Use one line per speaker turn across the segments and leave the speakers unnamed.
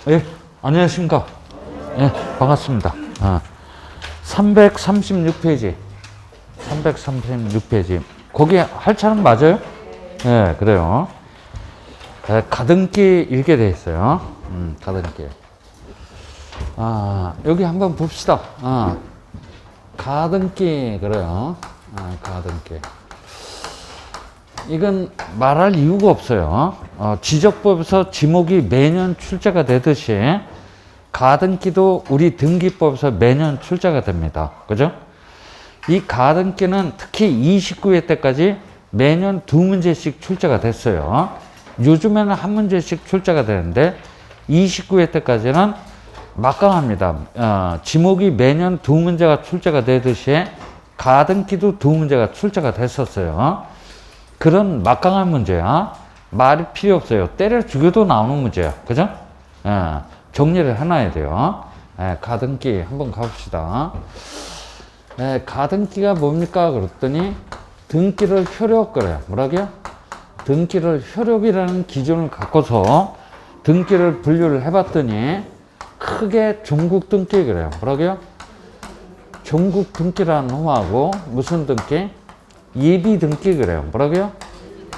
예, 안녕하십니까. 예, 반갑습니다. 336페이지. 336페이지. 거기 할차는 맞아요? 예, 그래요. 가등기 읽게 돼 있어요. 가등기. 여기 한번 봅시다. 가등기, 그래요. 가등기. 이건 말할 이유가 없어요. 지적법에서 지목이 매년 출제가 되듯이 가등기도 우리 등기법에서 매년 출제가 됩니다. 그죠? 이 가등기는 특히 29회 때까지 매년 2문제씩 출제가 됐어요. 요즘에는 1문제씩 출제가 되는데 29회 때까지는 막강합니다. 지목이 매년 2문제가 출제가 되듯이 가등기도 2문제가 출제가 됐었어요. 그런 막강한 문제야. 말이 필요 없어요. 때려 죽여도 나오는 문제야. 그죠? 정리를 해놔야 돼요. 가등기 한번 가봅시다. 가등기가 뭡니까? 그랬더니 등기를 효력, 그래요. 뭐라고요? 등기를 효력이라는 기준을 갖고서 등기를 분류를 해봤더니 크게 종국 등기, 그래요. 뭐라고요? 종국 등기라는 놈하고 무슨 등기? 예비 등기, 그래요. 뭐라고요?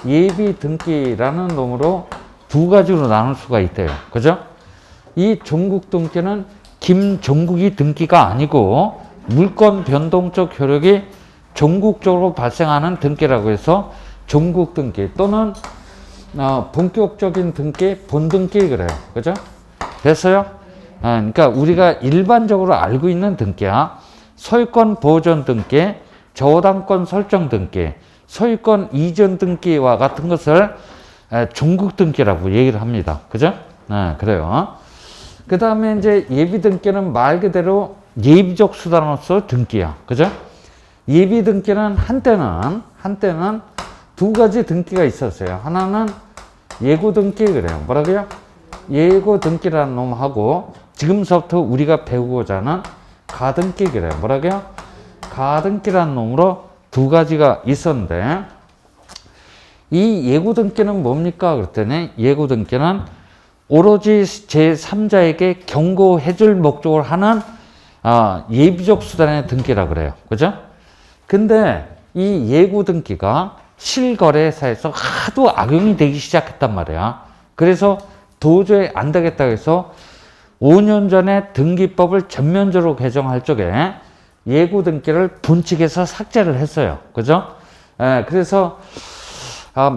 예비 등기라는 놈으로 두 가지로 나눌 수가 있대요. 그죠? 이 종국 등기는 김종국이 등기가 아니고 물권 변동적 효력이 종국적으로 발생하는 등기라고 해서 종국 등기 또는 본격적인 등기, 본등기, 그래요. 그죠? 됐어요? 그러니까 우리가 일반적으로 알고 있는 등기야. 소유권 보존 등기, 저당권 설정 등기, 소유권 이전 등기와 같은 것을 종국 등기라고 얘기를 합니다. 그죠? 그래요. 그 다음에 이제 예비 등기는 말 그대로 예비적 수단으로서 등기야. 그죠? 예비 등기는 한때는 두 가지 등기가 있었어요. 하나는 예고 등기, 그래요. 뭐라고요? 예고 등기라는 놈하고 지금서부터 우리가 배우고자 하는 가등기, 그래요. 뭐라고요? 가등기라는 놈으로 두 가지가 있었는데 이 예고 등기는 뭡니까? 그랬더니 예고 등기는 오로지 제3자에게 경고해 줄 목적을 하는 예비적 수단의 등기라 그래요. 그죠? 근데 이 예고 등기가 실거래사에서 하도 악용이 되기 시작했단 말이야. 그래서 도저히 안 되겠다 해서 5년 전에 등기법을 전면적으로 개정할 적에 예고 등기를 분칙해서 삭제를 했어요. 그죠? 그래서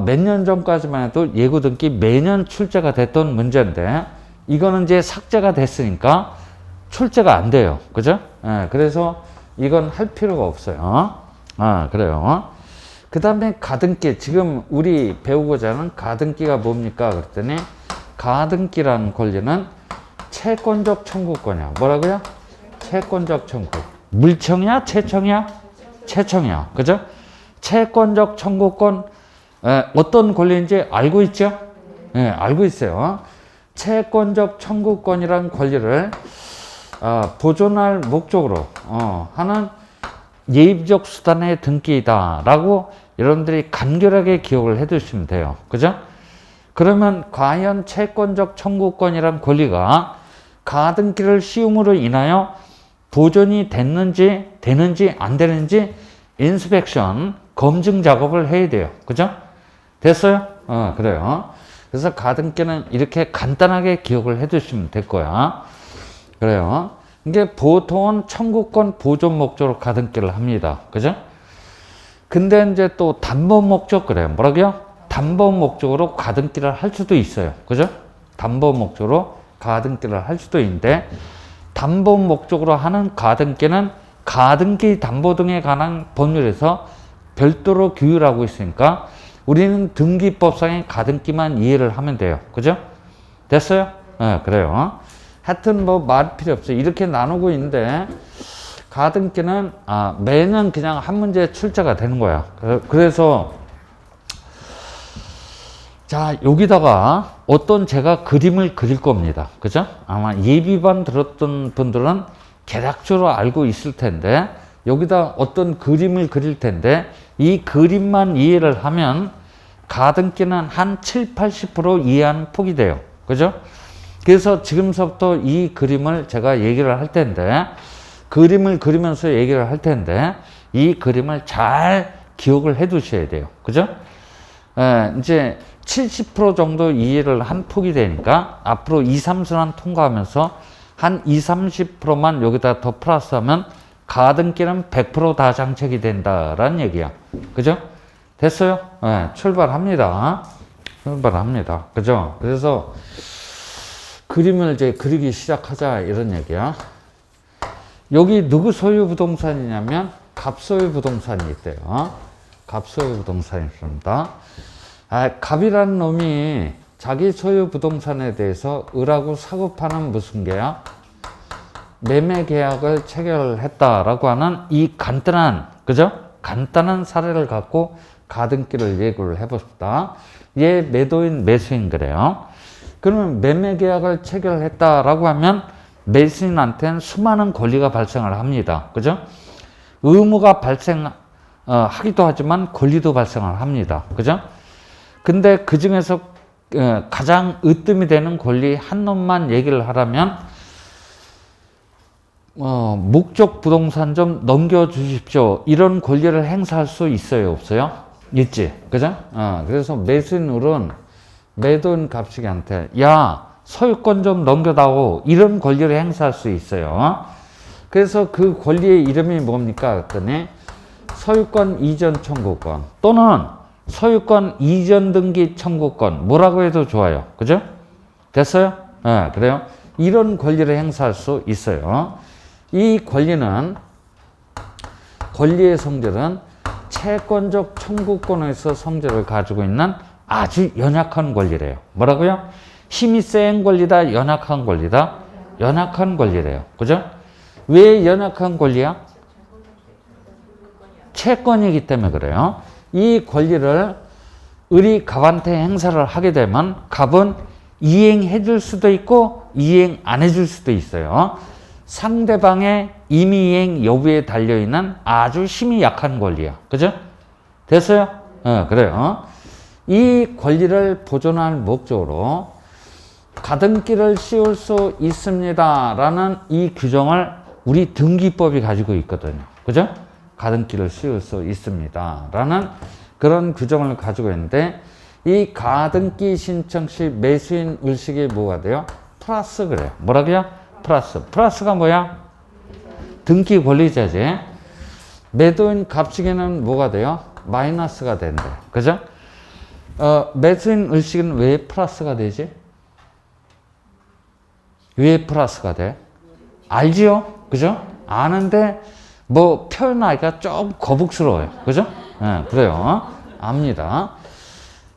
몇 년 전까지만 해도 예고 등기 매년 출제가 됐던 문제인데 이거는 이제 삭제가 됐으니까 출제가 안 돼요. 그죠? 그래서 이건 할 필요가 없어요. 그래요. 그 다음에 가등기. 지금 우리 배우고자 하는 가등기가 뭡니까? 그랬더니 가등기라는 권리는 채권적 청구권이야. 뭐라고요? 채권적 청구. 물청이야? 채청이야? 채청이야. 그죠? 채권적 청구권, 어떤 권리인지 알고 있죠? 알고 있어요. 채권적 청구권이란 권리를 보존할 목적으로 하는 예비적 수단의 등기이다라고 여러분들이 간결하게 기억을 해 두시면 돼요. 그죠? 그러면 과연 채권적 청구권이란 권리가 가등기를 씌움으로 인하여 보존이 되는지 안 되는지 인스펙션, 검증 작업을 해야 돼요. 그죠? 됐어요? 그래요. 그래서 가등기는 이렇게 간단하게 기억을 해 두시면 될 거야. 그래요. 이게 보통은 청구권 보존 목적으로 가등기를 합니다. 그죠? 근데 이제 또 담보 목적, 그래요. 뭐라고요? 담보 목적으로 가등기를 할 수도 있어요. 그죠? 담보 목적으로 가등기를 할 수도 있는데 담보 목적으로 하는 가등기는 가등기 담보 등에 관한 법률에서 별도로 규율하고 있으니까 우리는 등기법상의 가등기만 이해를 하면 돼요. 그죠? 됐어요? 그래요. 하여튼 뭐 말 필요 없어요. 이렇게 나누고 있는데 가등기는 매년 그냥 한 문제 출제가 되는 거야. 그래서 자, 여기다가 어떤 제가 그림을 그릴 겁니다. 그죠? 아마 예비반 들었던 분들은 대략적으로 알고 있을 텐데 여기다 어떤 그림을 그릴 텐데 이 그림만 이해를 하면 가등기는 한 7, 80% 이해하는 폭이 돼요. 그죠? 그래서 지금서부터 이 그림을 제가 얘기를 할 텐데, 그림을 그리면서 얘기를 할 텐데, 이 그림을 잘 기억을 해 두셔야 돼요. 그죠? 이제 70% 정도 이해를 한 폭이 되니까 앞으로 2, 3순환 통과하면서 한 2, 30%만 여기다 더 플러스하면 가등기는 100% 다 장착이 된다라는 얘기야. 그죠? 됐어요? 출발합니다. 출발합니다. 그죠? 그래서 그림을 이제 그리기 시작하자 이런 얘기야. 여기 누구 소유 부동산이냐면 갑소유 부동산이 있대요. 갑소유 부동산이 있습니다. 갑이라는 놈이 자기 소유 부동산에 대해서 을하고 사고 파는 무슨 계약? 매매 계약을 체결했다라고 하는 이 간단한, 그죠? 간단한 사례를 갖고 가등기를 예고를 해봅시다. 얘 매도인 매수인 그래요. 그러면 매매 계약을 체결했다라고 하면 매수인한테는 수많은 권리가 발생을 합니다. 그죠? 의무가 하기도 하지만 권리도 발생을 합니다. 그죠? 근데 그 중에서 가장 으뜸이 되는 권리 한 놈만 얘기를 하라면 목적 부동산 좀 넘겨주십시오. 이런 권리를 행사할 수 있어요? 없어요? 있지. 그죠? 그래서 매수인은 매도인 갑식이한테 야 소유권 좀 넘겨다오 이런 권리를 행사할 수 있어요. 그래서 그 권리의 이름이 뭡니까? 그랬더니 소유권 이전 청구권 또는 소유권 이전 등기 청구권 뭐라고 해도 좋아요. 그죠? 됐어요? 그래요. 이런 권리를 행사할 수 있어요. 이 권리의 성질은 채권적 청구권에서 성질을 가지고 있는 아주 연약한 권리래요. 뭐라고요? 힘이 센 권리다, 연약한 권리다? 연약한 권리래요. 그죠? 왜 연약한 권리야? 채권이기 때문에 그래요. 이 권리를 을이 갑한테 행사를 하게 되면 갑은 이행해 줄 수도 있고 이행 안 해 줄 수도 있어요. 상대방의 임의이행 여부에 달려있는 아주 힘이 약한 권리야. 그죠? 됐어요? 그래요. 이 권리를 보존할 목적으로 가등기를 씌울 수 있습니다. 라는 이 규정을 우리 등기법이 가지고 있거든요. 그죠? 가등기를 씌울 수 있습니다. 라는 그런 규정을 가지고 있는데 이 가등기 신청 시 매수인 을식이 뭐가 돼요? 플러스 그래요. 뭐라고요? 플러스. 플러스가 뭐야? 등기 권리자지. 매도인 갑식에는 뭐가 돼요? 마이너스가 된대. 그죠? 매수인 을식은 왜 플러스가 되지? 왜 플러스가 돼? 알지요? 그죠? 아는데 뭐 표현하기가 좀 거북스러워요. 그죠? 그래요. 압니다.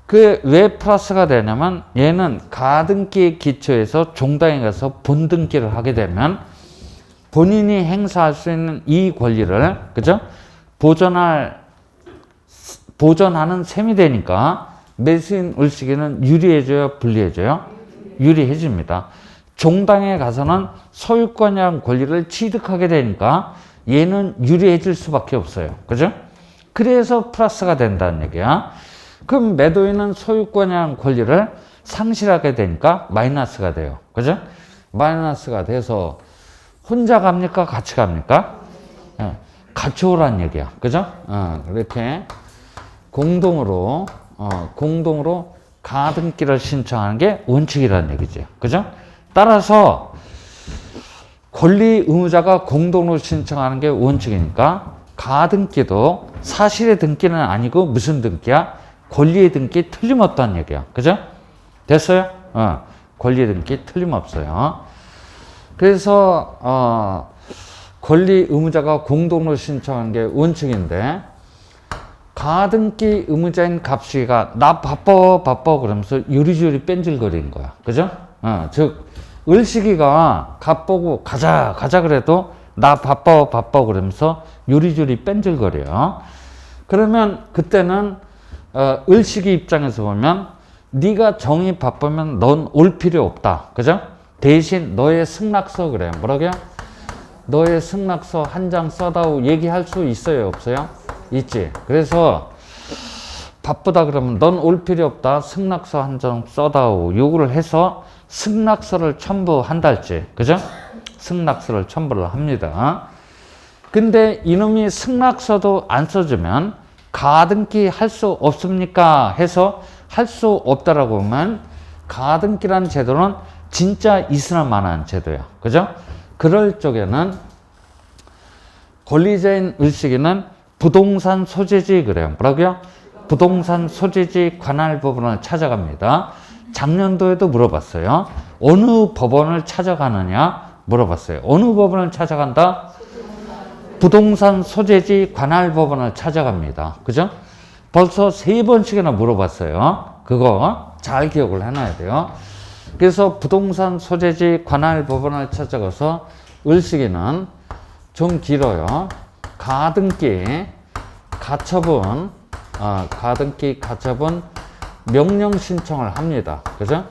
그 왜 플러스가 되냐면 얘는 가등기 기초에서 종당에 가서 본등기를 하게 되면 본인이 행사할 수 있는 이 권리를 그죠? 보전하는 셈이 되니까 매수인 을식에는 유리해져요? 불리해져요? 유리해집니다. 종당에 가서는 소유권이라는 권리를 취득하게 되니까 얘는 유리해질 수밖에 없어요. 그죠? 그래서 플러스가 된다는 얘기야. 그럼 매도인은 소유권이라는 권리를 상실하게 되니까 마이너스가 돼요. 그죠? 마이너스가 돼서 혼자 갑니까? 같이 갑니까? 같이 오란 얘기야. 그죠? 이렇게 공동으로 가등기를 신청하는 게 원칙이라는 얘기죠. 그죠? 따라서 권리 의무자가 공동으로 신청하는 게 원칙이니까 가등기도 사실의 등기는 아니고 무슨 등기야? 권리의 등기 틀림없다는 얘기야. 그죠? 됐어요? 권리의 등기 틀림없어요. 그래서 권리 의무자가 공동으로 신청하는 게 원칙인데 가등기 의무자인 갑식이가 나 바빠 그러면서 요리조리 뺀질거리는 거야. 그죠? 즉 을식이가 갑 보고 가자 그래도 나 바빠 그러면서 요리조리 뺀질거려요. 그러면 그때는 을식이 입장에서 보면 네가 정이 바쁘면 넌 올 필요 없다. 그죠? 대신 너의 승낙서 그래요. 뭐라고요? 너의 승낙서 한 장 써다오 얘기할 수 있어요? 없어요? 있지. 그래서 바쁘다 그러면 넌 올 필요 없다. 승낙서 한 장 써다오 요구를 해서 승낙서를 첨부한달지. 그죠? 승낙서를 첨부를 합니다. 근데 이놈이 승낙서도 안 써주면 가등기 할 수 없습니까? 해서 할 수 없다라고 하면 가등기라는 제도는 진짜 있으나 마나한 제도야. 그죠? 그럴 적에는 권리자인 을식이는 부동산 소재지 그래요. 뭐라고요? 부동산 소재지 관할 법원을 찾아갑니다. 작년도에도 물어봤어요. 어느 법원을 찾아가느냐 물어봤어요. 어느 법원을 찾아간다? 부동산 소재지 관할 법원을 찾아갑니다. 그죠? 벌써 3번씩이나 물어봤어요. 그거 잘 기억을 해놔야 돼요. 그래서 부동산 소재지 관할 법원을 찾아가서 을식이는 좀 길어요. 가등기 가처분 명령 신청을 합니다. 그죠?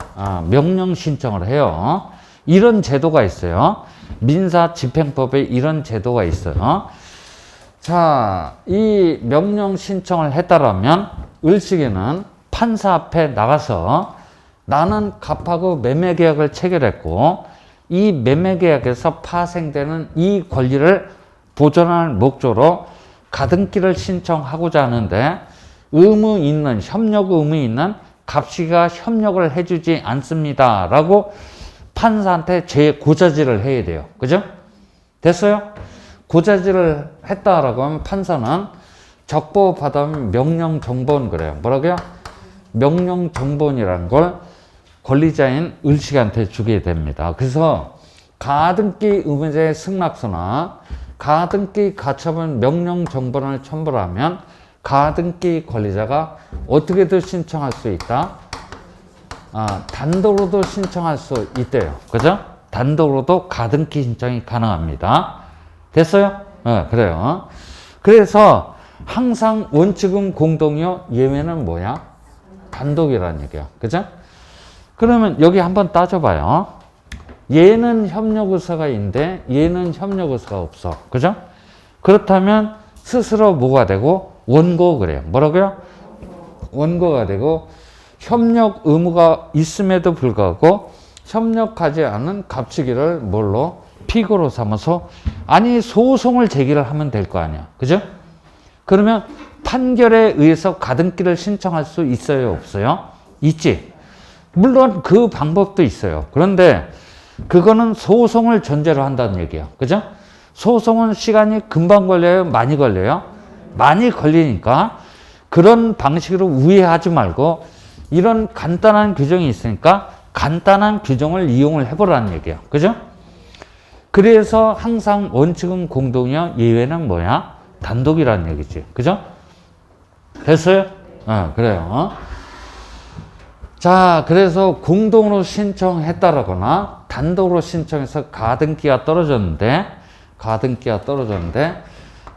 명령 신청을 해요. 이런 제도가 있어요. 민사집행법에 이런 제도가 있어요. 자, 이 명령 신청을 했다라면 을식이는 판사 앞에 나가서 나는 갑하고 매매계약을 체결했고 이 매매계약에서 파생되는 이 권리를 보존할 목적으로 가등기를 신청하고자 하는데 협력 의무 있는 갑씨가 협력을 해주지 않습니다. 라고 판사한테 고자질을 해야 돼요. 그죠? 됐어요? 고자질을 했다라고 하면 판사는 적보 받으면 명령정본 그래요. 뭐라고요? 명령정본이라는 걸 권리자인 을식한테 주게 됩니다. 그래서 가등기 의무자의 승낙서나 가등기 가처분 명령정본을 첨부를 하면 가등기 권리자가 어떻게든 신청할 수 있다? 단독으로도 신청할 수 있대요. 그죠? 단독으로도 가등기 신청이 가능합니다. 됐어요? 네, 그래요. 그래서 항상 원칙은 공동이요. 예외는 뭐야? 단독이라는 얘기야. 그죠? 그러면 여기 한번 따져봐요. 얘는 협력의사가 있는데 얘는 협력의사가 없어. 그죠? 그렇다면 스스로 뭐가 되고? 원고 그래요. 뭐라고요? 원고가 되고 협력 의무가 있음에도 불구하고 협력하지 않은 갑치기를 뭘로? 피고로 삼아서 소송을 제기를 하면 될 거 아니야. 그죠? 그러면 판결에 의해서 가등기를 신청할 수 있어요? 없어요? 있지. 물론 그 방법도 있어요. 그런데 그거는 소송을 전제로 한다는 얘기야. 그죠? 소송은 시간이 금방 걸려요? 많이 걸려요? 많이 걸리니까 그런 방식으로 우회하지 말고 이런 간단한 규정이 있으니까 간단한 규정을 이용을 해보라는 얘기야. 그죠? 그래서 항상 원칙은 공동이요. 예외는 뭐야? 단독이라는 얘기지. 그죠? 됐어요? 그래요. 자, 그래서 공동으로 신청했다라거나 단독으로 신청해서 가등기가 떨어졌는데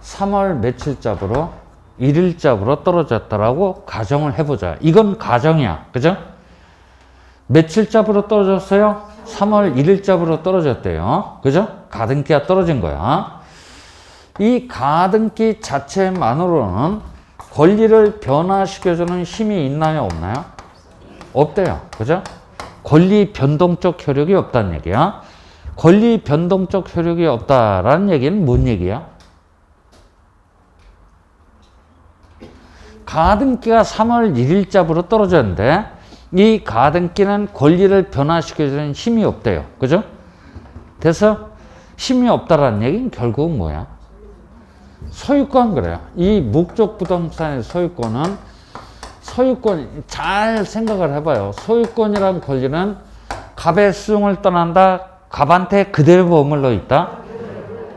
3월 며칠자부로 1일자부로 떨어졌다라고 가정을 해보자. 이건 가정이야. 그죠? 며칠자부로 떨어졌어요? 3월 1일자부로 떨어졌대요. 그죠? 가등기가 떨어진 거야. 이 가등기 자체만으로는 권리를 변화시켜주는 힘이 있나요? 없나요? 없대요. 그죠? 권리 변동적 효력이 없다는 얘기야. 권리 변동적 효력이 없다라는 얘기는 뭔 얘기야? 가등기가 3월 1일자부로 떨어졌는데 이 가등기는 권리를 변화시켜주는 힘이 없대요. 그죠? 그래서 힘이 없다라는 얘기는 결국은 뭐야? 소유권 그래요. 이 목적 부동산의 소유권 잘 생각을 해봐요. 소유권이란 권리는 갑의 수용을 떠난다. 갑한테 그대로 머물러 있다.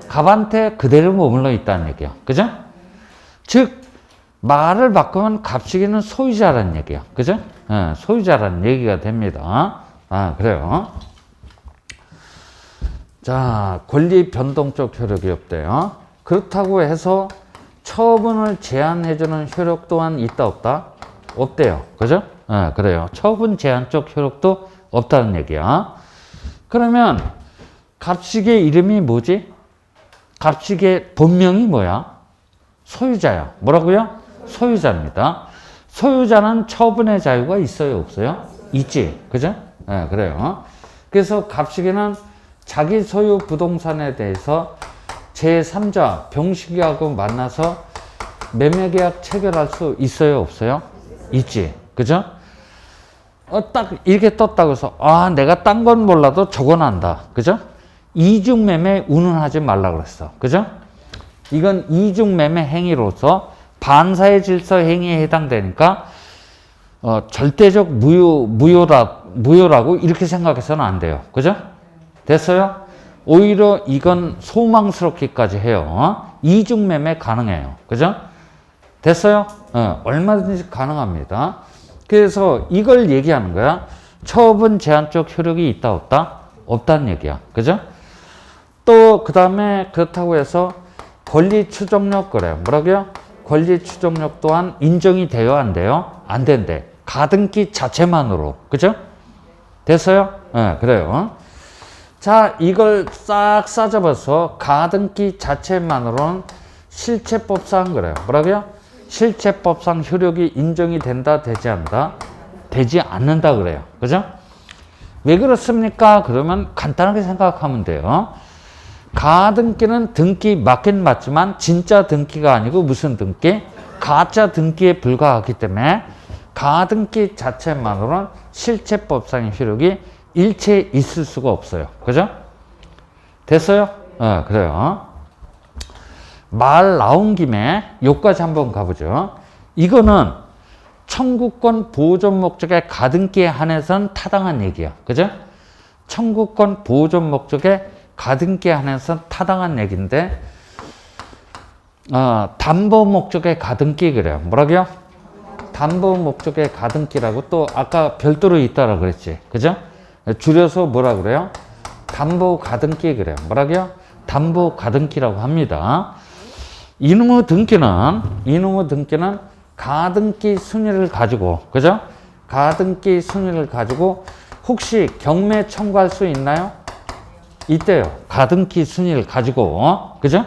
갑한테 그대로 머물러 있다는 얘기야. 그죠? 즉 말을 바꾸면 갑식이는 소유자라는 얘기야. 그죠? 소유자라는 얘기가 됩니다. 그래요. 자, 권리 변동적 효력이 없대요. 그렇다고 해서 처분을 제한해주는 효력 또한 있다 없다? 없대요. 그죠? 그래요. 처분 제한적 효력도 없다는 얘기야. 그러면 갑식의 이름이 뭐지? 갑식의 본명이 뭐야? 소유자야. 뭐라고요? 소유자입니다. 소유자는 처분의 자유가 있어요? 없어요? 있지. 그죠? 그래요. 그래서 갑시기는 자기 소유 부동산에 대해서 제3자 병식이하고 만나서 매매계약 체결할 수 있어요, 없어요? 있지, 그죠? 딱 이렇게 떴다고 해서 내가 딴 건 몰라도 저건 안다, 그죠? 이중매매 운운하지 말라 그랬어, 그죠? 이건 이중매매 행위로서 반사의 질서 행위에 해당되니까 절대적 무효라고 이렇게 생각해서는 안 돼요, 그죠? 됐어요? 오히려 이건 소망스럽기까지 해요. 이중매매 가능해요, 그죠? 됐어요? 얼마든지 가능합니다. 그래서 이걸 얘기하는 거야. 처분 제한적 효력이 있다, 없다? 없다는 얘기야, 그죠? 또 그 다음에 그렇다고 해서 권리 추정력 그래요. 뭐라고요? 권리 추정력 또한 인정이 돼요, 안 돼요? 안 된대. 가등기 자체만으로, 그죠? 됐어요? 그래요. 자, 이걸 싹 싸잡아서 가등기 자체만으로는 실체법상 그래요. 뭐라고요? 실체법상 효력이 인정이 된다, 되지 않는다? 되지 않는다 그래요. 그죠? 왜 그렇습니까? 그러면 간단하게 생각하면 돼요. 가등기는 등기 맞긴 맞지만 진짜 등기가 아니고 무슨 등기? 가짜 등기에 불과하기 때문에 가등기 자체만으로는 실체법상의 효력이 일체 있을 수가 없어요. 그죠? 됐어요? 그래요. 말 나온 김에 여기까지 한번 가보죠. 이거는 청구권 보존 목적의 가등기에 한해선 타당한 얘기야. 그죠? 청구권 보존 목적의 가등기에 한해선 타당한 얘기인데 담보 목적의 가등기 그래요. 뭐라고요? 담보 목적의 가등기라고 또 아까 별도로 있다라 그랬지. 그죠? 줄여서 뭐라 그래요? 담보 가등기 그래요. 뭐라고요? 담보 가등기라고 합니다. 이놈의 등기는 가등기 순위를 가지고, 그죠? 가등기 순위를 가지고 혹시 경매 청구할 수 있나요? 있대요. 가등기 순위를 가지고, 그죠?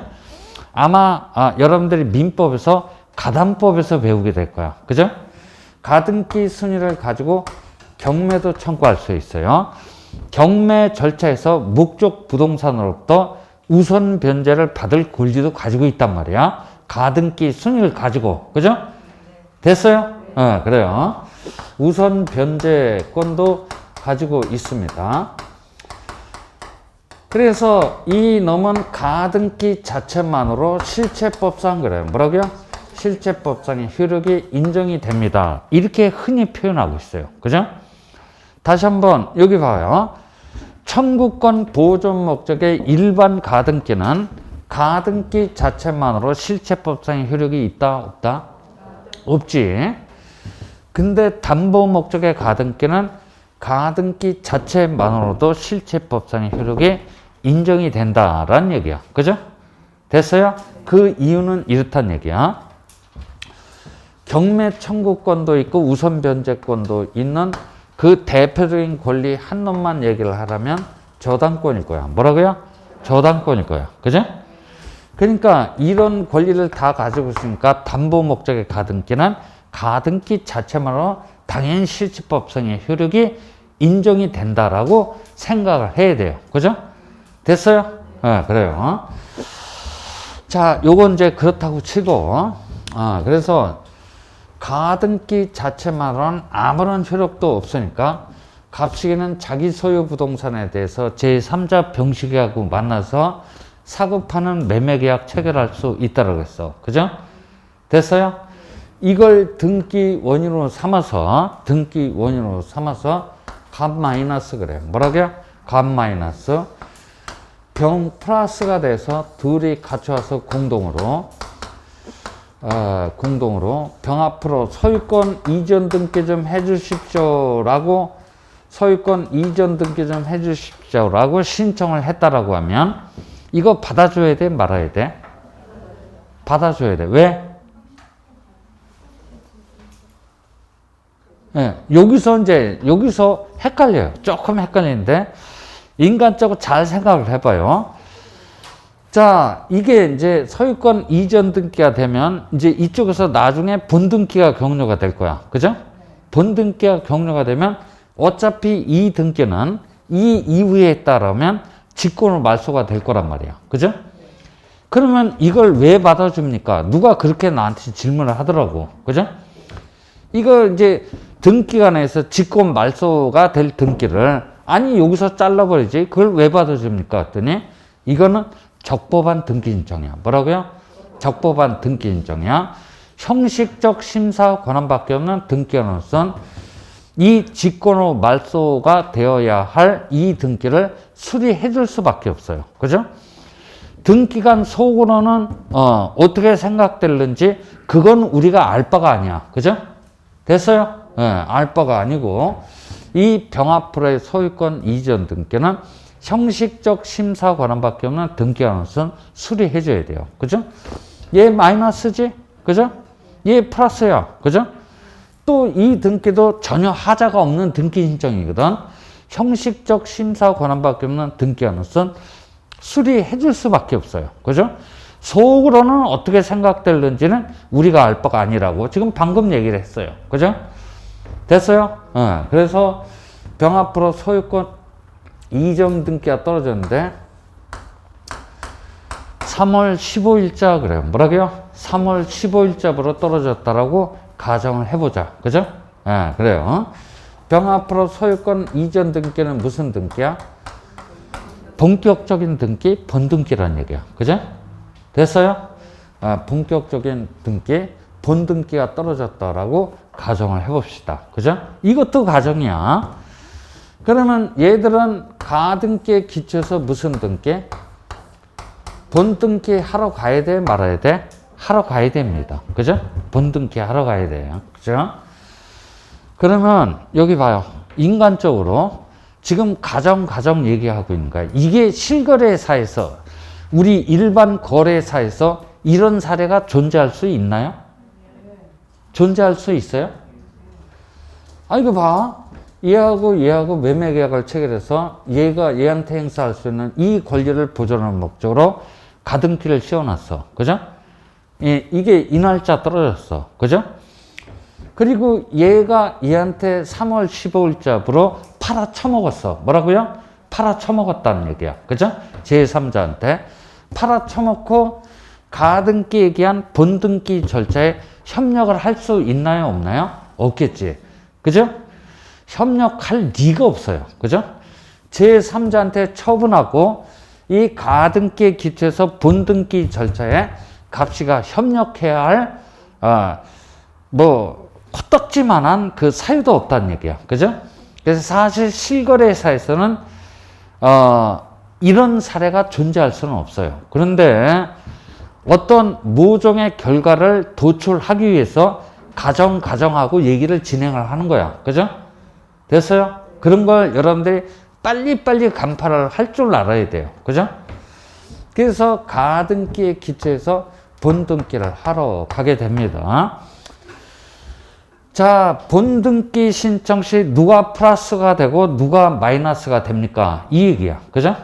아마 여러분들이 민법에서 가담법에서 배우게 될 거야. 그죠? 가등기 순위를 가지고 경매도 청구할 수 있어요. 경매 절차에서 목적 부동산으로부터 우선 변제를 받을 권리도 가지고 있단 말이야. 가등기 순위를 가지고. 그죠? 됐어요? 그래요. 우선 변제권도 가지고 있습니다. 그래서 이 놈은 가등기 자체만으로 실체법상 그래요. 뭐라고요? 실체법상의 효력이 인정이 됩니다. 이렇게 흔히 표현하고 있어요. 그죠? 다시 한번 여기 봐요. 청구권 보존 목적의 일반 가등기는 가등기 자체만으로 실체법상의 효력이 있다, 없다? 없지. 근데 담보 목적의 가등기는 가등기 자체만으로도 실체법상의 효력이 인정이 된다라는 얘기야. 그죠? 됐어요? 그 이유는 이렇단 얘기야. 경매 청구권도 있고 우선 변제권도 있는 그 대표적인 권리 한 놈만 얘기를 하라면 저당권일 거야. 뭐라고요? 저당권일 거야. 그죠? 그러니까 이런 권리를 다 가지고 있으니까 담보 목적의 가등기는 가등기 자체만으로 당연히 실체법상의 효력이 인정이 된다라고 생각을 해야 돼요. 그죠? 됐어요? 그래요. 자, 요건 이제 그렇다고 치고, 그래서 가등기 자체만으로는 아무런 효력도 없으니까 갑시기는 자기 소유 부동산에 대해서 제3자 병식이하고 만나서 사고 파는 매매계약 체결할 수 있다고 했어. 그죠? 됐어요? 이걸 등기 원인으로 삼아서 값 마이너스 그래요. 뭐라고요? 값 마이너스 병 플러스가 돼서 둘이 같이 와서 공동으로 병 앞으로 소유권 이전 등기 좀 해주십시오라고 신청을 했다라고 하면 이거 받아줘야 돼, 말아야 돼? 받아줘야 돼. 왜? 여기서 헷갈려요. 조금 헷갈리는데 인간적으로 잘 생각을 해봐요. 자, 이게 이제 소유권 이전 등기가 되면 이제 이쪽에서 나중에 본등기가 격려가 될 거야. 그죠? 본등기가 격려가 되면 어차피 이 등기는 이 이유에 따르면 직권으로 말소가 될 거란 말이야. 그죠? 그러면 이걸 왜 받아줍니까? 누가 그렇게 나한테 질문을 하더라고. 그죠? 이거 이제 등기관에서 직권 말소가 될 등기를 아니 여기서 잘라버리지 그걸 왜 받아줍니까? 했더니 이거는 적법한 등기 신청이야. 뭐라고요? 적법한 등기 신청이야. 형식적 심사 권한밖에 없는 등기관으로선 이 직권으로 말소가 되어야 할 이 등기를 수리해 줄 수밖에 없어요. 그죠? 등기관 속으로는 어떻게 생각될는지 그건 우리가 알 바가 아니야. 그죠? 됐어요? 알 바가 아니고 이 병합불허의 소유권 이전 등기는 형식적 심사 권한밖에 없는 등기관으로선 수리해 줘야 돼요. 그죠? 얘 마이너스지? 그죠? 얘 플러스야. 그죠? 또 이 등기도 전혀 하자가 없는 등기 신청이거든. 형식적 심사 권한밖에 없는 등기관으로선 수리해 줄 수밖에 없어요. 그죠? 속으로는 어떻게 생각될는지는 우리가 알 바가 아니라고 지금 방금 얘기를 했어요. 그죠? 됐어요? 그래서 병합불허 소유권 이전 등기가 떨어졌는데 3월 15일자 그래요. 뭐라고요? 3월 15일자부로 떨어졌다라고 가정을 해보자. 그죠? 그래요. 병합불허 소유권 이전 등기는 무슨 등기야? 본격적인 등기, 본등기라는 얘기야. 그죠? 됐어요? 본격적인 등기, 본등기가 떨어졌다라고 가정을 해봅시다. 그죠? 이것도 가정이야. 그러면 얘들은 가등기에 기초해서 무슨 등기? 본등기 하러 가야 돼? 말아야 돼? 하러 가야 됩니다. 그죠? 본등기 하러 가야 돼요. 그죠? 그러면 여기 봐요. 인간적으로 지금 가정 얘기하고 있는 거야. 이게 실거래사에서 우리 일반 거래사에서 이런 사례가 존재할 수 있나요? 존재할 수 있어요? 이거 봐. 얘하고 매매 계약을 체결해서 얘가 얘한테 행사할 수 있는 이 권리를 보존하는 목적으로 가등기를 씌워놨어. 그죠? 이게 이 날짜 떨어졌어. 그죠? 그리고 얘가 얘한테 3월 15일자부로 팔아쳐먹었어. 뭐라고요? 팔아쳐먹었다는 얘기야. 그죠? 제3자한테 팔아쳐먹고 가등기에 기한 본등기 절차에 협력을 할 수 있나요? 없나요? 없겠지. 그죠? 협력할 리가 없어요. 그죠? 제3자한테 처분하고 이 가등기에 기초해서 본등기 절차에 갑시가 협력해야 할 코딱지만한 그 사유도 없다는 얘기야. 그죠? 그래서 사실 실거래사에서는 이런 사례가 존재할 수는 없어요. 그런데 어떤 모종의 결과를 도출하기 위해서 가정하고 얘기를 진행을 하는 거야. 그죠? 됐어요? 그런 걸 여러분들이 빨리빨리 간파를 할 줄 알아야 돼요. 그죠? 그래서 가등기에 기초해서 본등기를 하러 가게 됩니다. 자, 본등기 신청 시 누가 플러스가 되고 누가 마이너스가 됩니까? 이 얘기야. 그죠?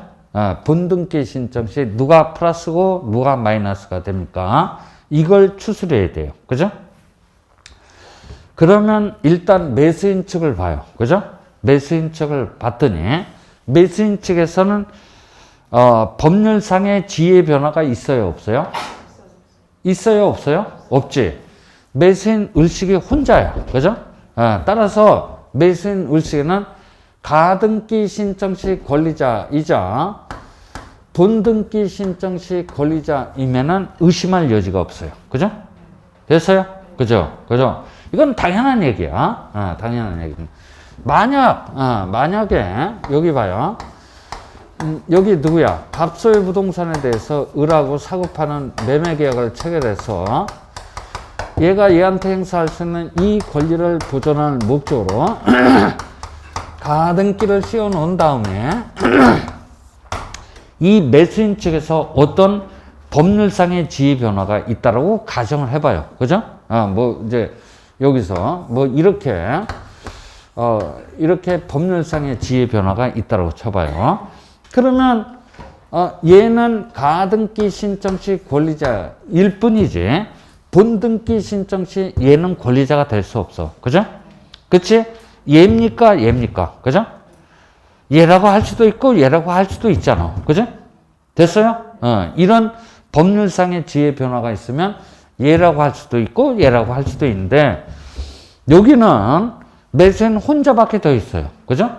본등기 신청 시 누가 플러스고 누가 마이너스가 됩니까? 이걸 추스려야 돼요. 그죠? 그러면 일단 매수인 측을 봐요. 그죠? 매수인 측을 봤더니 매수인 측에서는 법률상의 지위 변화가 있어요? 없어요? 있어요? 없어요? 없지. 매수인 을식이 혼자야. 그죠? 따라서 매수인 을식에는 가등기 신청 시 권리자이자 본등기 신청 시 권리자이면은 의심할 여지가 없어요. 그죠? 됐어요? 그죠? 그죠? 이건 당연한 얘기야. 당연한 얘기입니다. 만약에 여기 봐요. 여기 누구야? 갑소유 부동산에 대해서 을하고 사고파는 매매 계약을 체결해서 얘가 얘한테 행사할 수 있는 이 권리를 보존하는 목적으로 가등기를 씌워 놓은 다음에 이 매수인 측에서 어떤 법률상의 지위 변화가 있다라고 가정을 해봐요. 그죠? 이제 여기서 이렇게 법률상의 지위 변화가 있다라고 쳐봐요. 그러면 얘는 가등기 신청 시 권리자일 뿐이지 본등기 신청 시 얘는 권리자가 될 수 없어. 그죠? 그치? 얘입니까? 그죠? 얘라고 할 수도 있고 얘라고 할 수도 있잖아. 그죠? 됐어요? 이런 법률상의 지위 변화가 있으면 얘라고 할 수도 있고 얘라고 할 수도 있는데 여기는 매수인 혼자밖에 더 있어요. 그죠?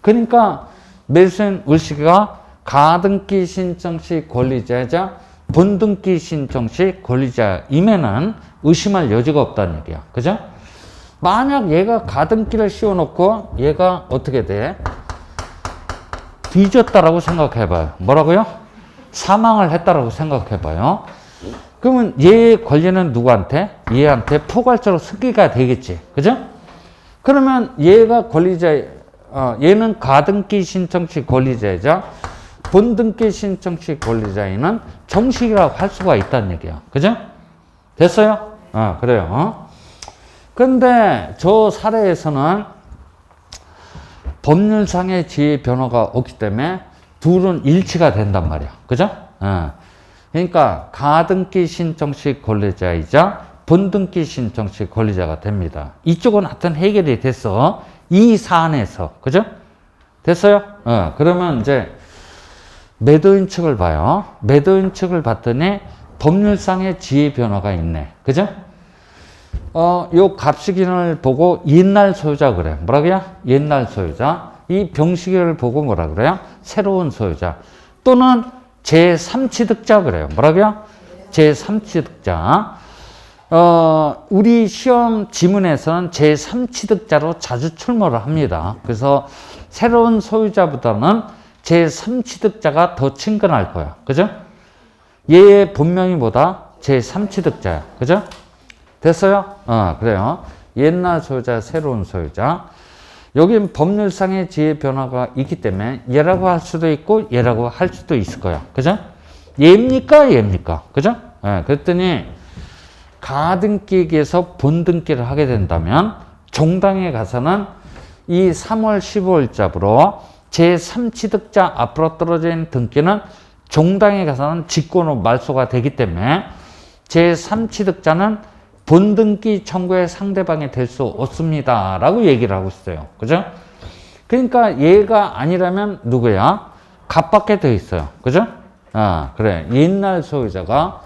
그러니까 매수인 을씨가 가등기 신청 시 권리자이자 본등기 신청 시 권리자임에는 의심할 여지가 없다는 얘기야. 그죠? 만약 얘가 가등기를 씌워놓고 얘가 어떻게 돼? 뒤졌다라고 생각해봐요. 뭐라고요? 사망을 했다라고 생각해봐요. 그러면 얘의 권리는 누구한테? 얘한테 포괄적으로 승계가 되겠지. 그죠? 그러면 얘가 권리자, 얘는 가등기 신청 시 권리자이자 본등기 신청 시 권리자에는 정식이라고 할 수가 있다는 얘기야. 그죠? 됐어요? 그래요. 근데 저 사례에서는 법률상의 지위 변화가 없기 때문에 둘은 일치가 된단 말이야. 그죠? 그러니까 가등기 신청 시 권리자이자 본등기 신청 시 권리자가 됩니다. 이쪽은 하여튼 해결이 됐어. 이 사안에서. 그죠? 됐어요? 그러면 이제 매도인 측을 봐요. 매도인 측을 봤더니 법률상의 지위 변화가 있네. 그죠? 요 갑식인을 보고 옛날 소유자 그래. 뭐라고요? 옛날 소유자. 이 병식인을 보고 뭐라 그래요? 새로운 소유자. 또는 제3취득자 그래요. 뭐라고요? 제3취득자. 우리 시험 지문에서는 제3취득자로 자주 출몰을 합니다. 그래서 새로운 소유자보다는 제3취득자가 더 친근할 거야. 그죠? 얘의 본명이 뭐다? 제3취득자야. 그죠? 됐어요? 그래요. 옛날 소유자, 새로운 소유자. 여긴 법률상의 지위 변화가 있기 때문에 얘라고 할 수도 있고 얘라고 할 수도 있을 거야. 그죠? 얘입니까? 얘입니까? 그죠? 그랬더니 가등기에서 본등기를 하게 된다면 종당에 가서는 이 3월 15일자부로 제3취득자 앞으로 떨어져 있는 등기는 종당에 가서는 직권으로 말소가 되기 때문에 제3취득자는 본등기 청구의 상대방이 될 수 없습니다. 라고 얘기를 하고 있어요. 그죠? 그러니까 얘가 아니라면 누구야? 갑밖에 더 있어요. 그죠? 그래. 옛날 소유자가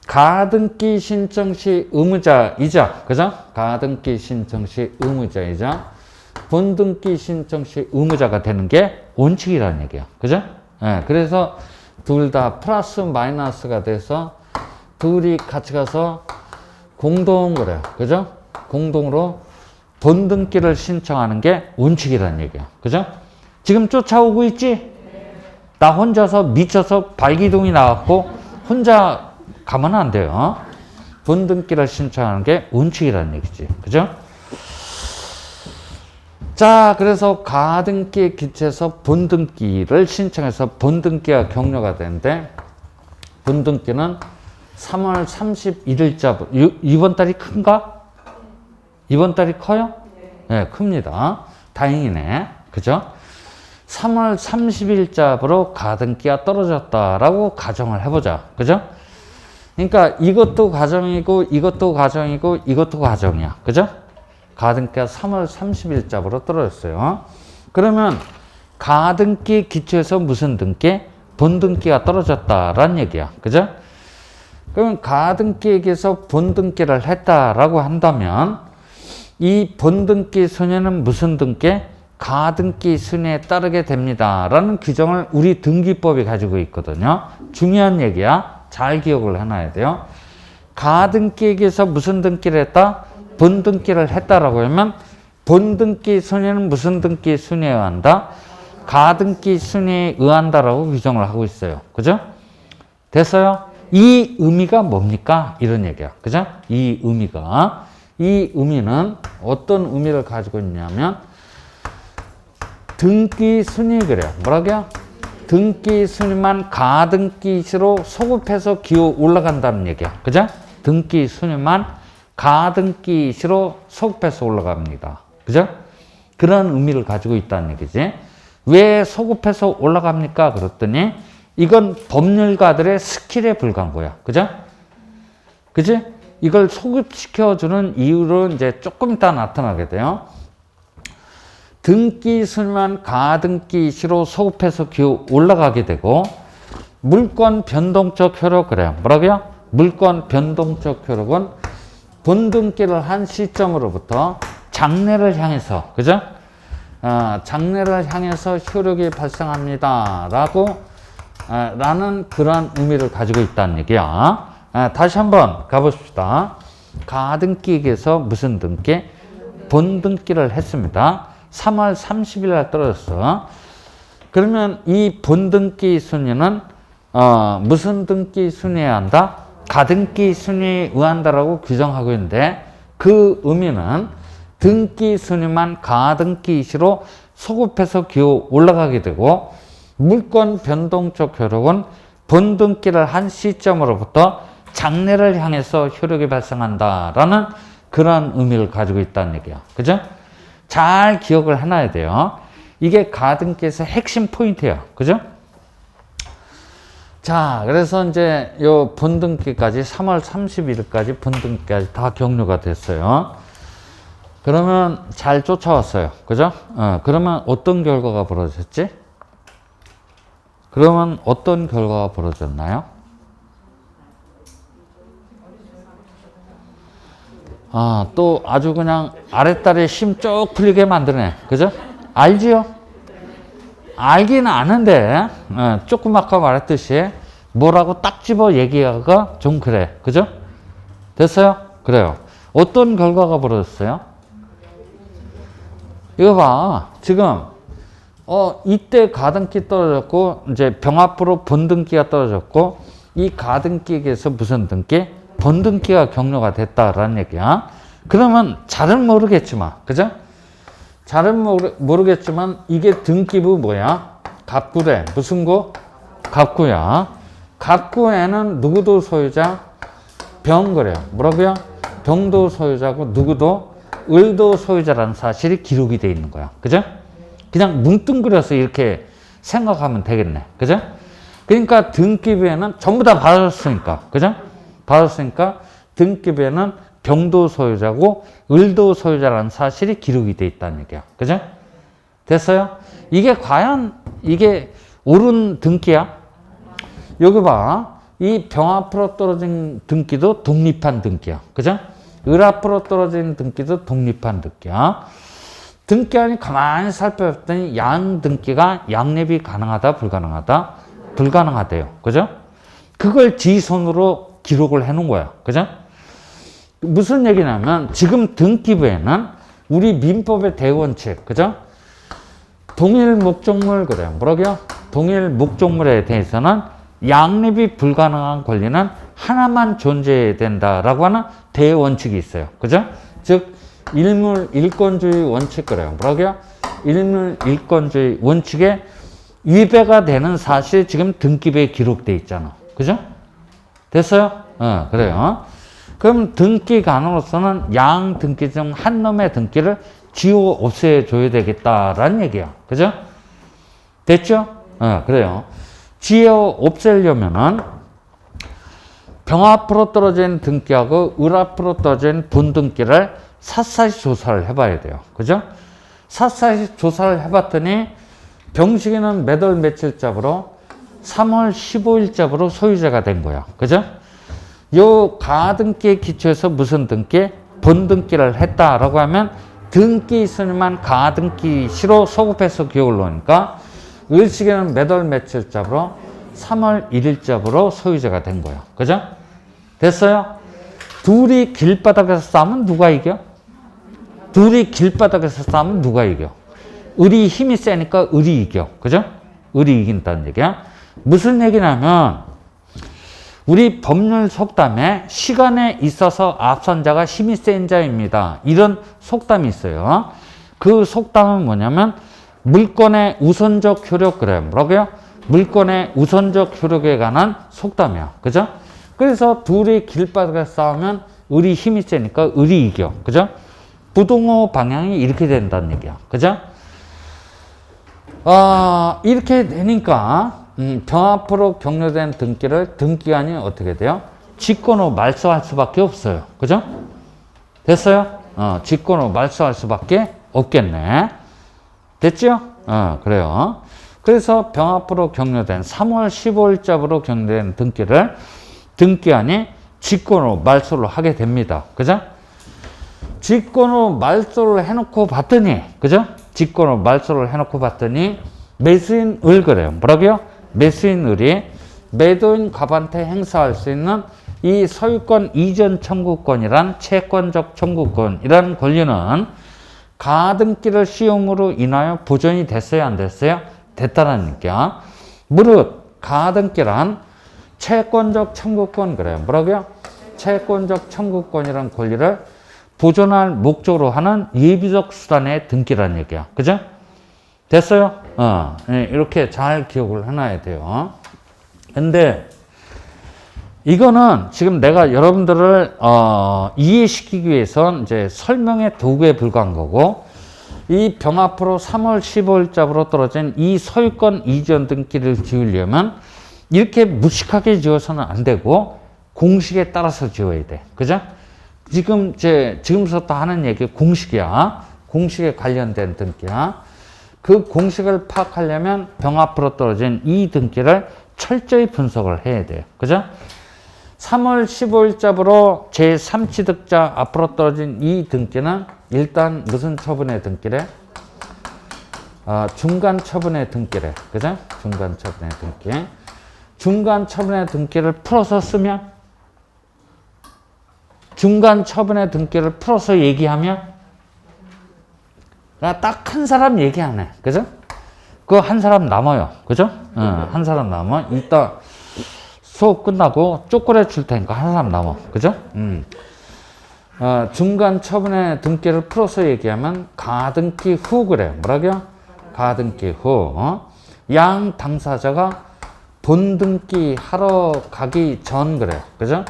가등기 신청 시 의무자이자, 그죠? 가등기 신청 시 의무자이자 본등기 신청 시 의무자가 되는 게 원칙이라는 얘기야. 그죠? 그래서 둘 다 플러스 마이너스가 돼서 둘이 같이 가서 공동으로, 그죠? 공동으로 본등기를 신청하는 게 원칙이라는 얘기야. 그죠? 지금 쫓아오고 있지? 나 혼자서 미쳐서 발기둥이 나왔고 혼자 가면 안 돼요. 본등기를 신청하는 게 원칙이라는 얘기지. 그죠? 자, 그래서 가등기에 기초해서 본등기를 신청해서 본등기가 격려가 되는데 본등기는 3월 31일자, 이번 달이 큰가? 이번 달이 커요? 네, 큽니다. 다행이네. 그죠? 3월 30일자부로 가등기가 떨어졌다라고 가정을 해보자. 그죠? 그러니까 이것도 가정이고, 이것도 가정이고, 이것도 가정이야. 그죠? 가등기가 3월 30일자부로 떨어졌어요. 그러면 가등기 기초에서 무슨 등기? 본등기가 떨어졌다라는 얘기야. 그죠? 그럼 가등기에게서 본등기를 했다라고 한다면 이 본등기 순위는 무슨 등기? 가등기 순위에 따르게 됩니다. 라는 규정을 우리 등기법이 가지고 있거든요. 중요한 얘기야. 잘 기억을 해놔야 돼요. 가등기에게서 무슨 등기를 했다? 본등기를 했다라고 하면 본등기 순위는 무슨 등기 순위에 의한다? 가등기 순위에 의한다라고 규정을 하고 있어요. 그죠? 됐어요? 이 의미가 뭡니까? 이런 얘기야. 그죠? 이 의미는 어떤 의미를 가지고 있냐면 등기 순위 그래요. 뭐라고요? 등기 순위만 가등기시로 소급해서 기어 올라간다는 얘기야. 그죠? 등기 순위만 가등기시로 소급해서 올라갑니다. 그죠? 그런 의미를 가지고 있다는 얘기지. 왜 소급해서 올라갑니까? 그랬더니 이건 법률가들의 스킬에 불과한 거야. 그죠? 그지? 이걸 소급시켜주는 이유로 이제 조금 이따 나타나게 돼요. 등기 순위만 가등기 시로 소급해서 기호 올라가게 되고 물권 변동적 효력 그래요. 뭐라고요? 물권 변동적 효력은 본등기를 한 시점으로부터 장래를 향해서 그죠? 장래를 향해서 효력이 발생합니다. 라는 그런 의미를 가지고 있다는 얘기야. 다시 한번 가보십시다. 가등기에서 무슨 등기? 본등기를 했습니다. 3월 30일 날 떨어졌어. 그러면 이 본등기 순위는 무슨 등기 순위여야 한다? 가등기 순위에 의한다라고 규정하고 있는데 그 의미는 등기 순위만 가등기 시로 소급해서 기호 올라가게 되고 물권 변동적 효력은 본등기를 한 시점으로부터 장래를 향해서 효력이 발생한다라는 그런 의미를 가지고 있다는 얘기야. 그죠? 잘 기억을 해놔야 돼요. 이게 가등기에서 핵심 포인트야. 그죠? 자, 그래서 이제 요 본등기까지 3월 30일까지 본등기까지 다 격려가 됐어요. 그러면 잘 쫓아왔어요. 그죠? 그러면 어떤 결과가 벌어졌지? 그러면 어떤 결과가 벌어졌나요? 또 아주 그냥 아랫다리에 힘 쭉 풀리게 만드네. 그죠? 알지요? 알기는 아는데, 조금 아까 말했듯이 뭐라고 딱 집어 얘기하기가 좀 그래. 그죠? 됐어요? 그래요. 어떤 결과가 벌어졌어요? 이거 봐. 지금, 이때 가등기 떨어졌고, 이제 병합으로 본등기가 떨어졌고, 이 가등기에서 무슨 등기? 본등기가 격려가 됐다라는 얘기야. 그러면 잘은 모르겠지만, 그죠? 잘은 모르겠지만, 이게 등기부 뭐야? 갑구래. 무슨 구? 갑구야. 갑구에는 누구도 소유자? 병 그래요. 뭐라고요? 병도 소유자고, 누구도 을도 소유자라는 사실이 기록이 돼 있는 거야. 그죠? 그냥 뭉뚱그려서 이렇게 생각하면 되겠네. 그죠? 그러니까 등기부에는 전부 다 받았으니까. 그죠? 받았으니까 등기부에는 병도 소유자고 을도 소유자라는 사실이 기록이 돼 있다는 얘기야. 그죠? 됐어요? 이게 과연 이게 옳은 등기야? 여기 봐. 이 병 앞으로 떨어진 등기도 독립한 등기야. 그죠? 을 앞으로 떨어진 등기도 독립한 등기야. 등기안이 가만히 살펴봤더니 양 등기가 양립이 가능하다, 불가능하다? 불가능하대요. 그죠? 그걸 지 손으로 기록을 해 놓은 거야. 그죠? 무슨 얘기냐면 지금 등기부에는 우리 민법의 대원칙, 그죠? 동일 목적물 그래요. 뭐라고요? 동일 목적물에 대해서는 양립이 불가능한 권리는 하나만 존재해야 된다라고 하는 대원칙이 있어요. 그죠? 즉 일물 일권주의 원칙 그래요. 뭐라고요? 일물 일권주의 원칙에 위배가 되는 사실이 지금 등기부에 기록돼 있잖아. 그죠? 됐어요? 그래요. 그럼 등기관으로서는 양 등기 중 한 놈의 등기를 지워 없애줘야 되겠다라는 얘기야. 그죠? 됐죠? 그래요. 지워 없애려면은 병 앞으로 떨어진 등기하고 을 앞으로 떨어진 본등기를 샅샅이 조사를 해봐야 돼요. 그죠? 샅샅이 조사를 해봤더니 병식이는 몇 월 며칠자부로 3월 15일자부로 소유자가 된 거야. 그죠? 요 가등기에 기초해서 무슨 등기? 본등기를 했다라고 하면 등기 순위만 가등기 시로 소급해서 기록을 놓으니까 을식에는 몇 월 며칠자부로 3월 1일자부로 소유자가 된 거야. 그죠? 됐어요? 둘이 길바닥에서 싸우면 누가 이겨? 둘이 길바닥에서 싸우면 누가 이겨? 을이 힘이 세니까 을이 이겨. 그죠? 을이 이긴다는 얘기야. 무슨 얘기냐면 우리 법률 속담에 시간에 있어서 앞선 자가 힘이 센 자입니다. 이런 속담이 있어요. 그 속담은 뭐냐면 물권의 우선적 효력 그래요. 뭐라고요? 물권의 우선적 효력에 관한 속담이야. 그죠? 그래서 둘이 길바닥에서 싸우면 을이 힘이 세니까 을이 이겨. 그죠? 부동호 방향이 이렇게 된다는 얘기야. 그죠? 이렇게 되니까 병 앞으로 격려된 등기를 등기관이 어떻게 돼요? 직권으로 말소할 수밖에 없어요. 그죠? 됐어요? 직권으로 말소할 수밖에 없겠네. 됐죠? 그래요. 그래서 병 앞으로 격려된 3월 15일자로 격려된 등기를 등기한이 직권으로 말소를 하게 됩니다. 그죠? 직권으로 말소를 해놓고 봤더니, 그죠? 직권으로 말소를 해놓고 봤더니 매수인 을 그래요. 뭐라고요? 매수인 을이 매도인 갑한테 행사할 수 있는 이 소유권 이전 청구권이란 채권적 청구권이라는 권리는 가등기를 시용으로 인하여 보존이 됐어요? 안 됐어요? 됐다는 얘기야. 무릇 가등기란 채권적 청구권 그래요. 뭐라고요? 채권적 청구권이란 권리를 보존할 목적으로 하는 예비적 수단의 등기라는 얘기야. 그죠? 됐어요? 이렇게 잘 기억을 해놔야 돼요. 근데 이거는 지금 내가 여러분들을 이해시키기 위해서 이제 설명의 도구에 불과한 거고, 이 병 앞으로 3월 15일자로 떨어진 이 소유권 이전 등기를 지으려면 이렇게 무식하게 지어서는 안 되고 공식에 따라서 지어야 돼. 그죠? 지금 지금부터 하는 얘기 공식이야. 공식에 관련된 등기야. 그 공식을 파악하려면 병 앞으로 떨어진 이 등기를 철저히 분석을 해야 돼요. 그죠? 3월 15일자로 제3취득자 앞으로 떨어진 이 등기는 일단 무슨 처분의 등기래? 중간 처분의 등기래. 그죠? 중간 처분의 등기. 중간 처분의 등기를 풀어서 쓰면, 중간 처분의 등기를 풀어서 얘기하면, 딱 한 사람 얘기 안 해. 그죠? 그 한 사람 남아요. 그죠? 한 사람 남아. 이따 수업 끝나고 쪼꼬레 줄 테니까 한 사람 남아. 그죠? 중간 처분의 등기를 풀어서 얘기하면 가등기 후 그래요. 뭐라고요? 가등기 후. 양 당사자가 본등기 하러 가기 전 그래요. 그죠?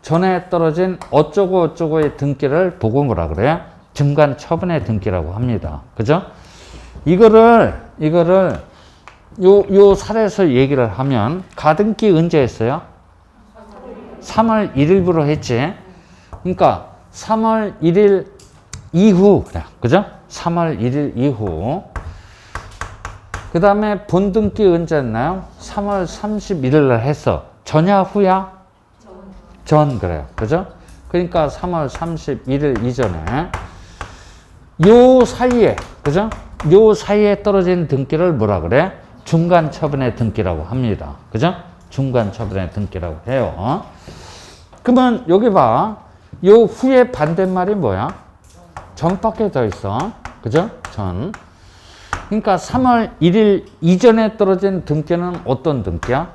전에 떨어진 어쩌고 어쩌고의 등기를 보고 뭐라 그래요? 중간 처분의 등기라고 합니다. 그죠? 이거를 요 사례에서 얘기를 하면 가등기 언제 했어요? 3월 1일부로 했지. 그러니까 3월 1일 이후 그래. 그죠? 3월 1일 이후. 그 다음에 본등기 언제 했나요? 3월 31일 날 했어. 전야 후야? 전 그래요. 그죠? 그러니까 3월 31일 이전에 요 사이에, 그죠? 요 사이에 떨어진 등기를 뭐라 그래? 중간 처분의 등기라고 합니다. 그죠? 중간 처분의 등기라고 해요. 그러면 여기 봐. 요 후에 반대말이 뭐야? 전밖에 더 있어. 그죠? 전. 그러니까 3월 1일 이전에 떨어진 등기는 어떤 등기야?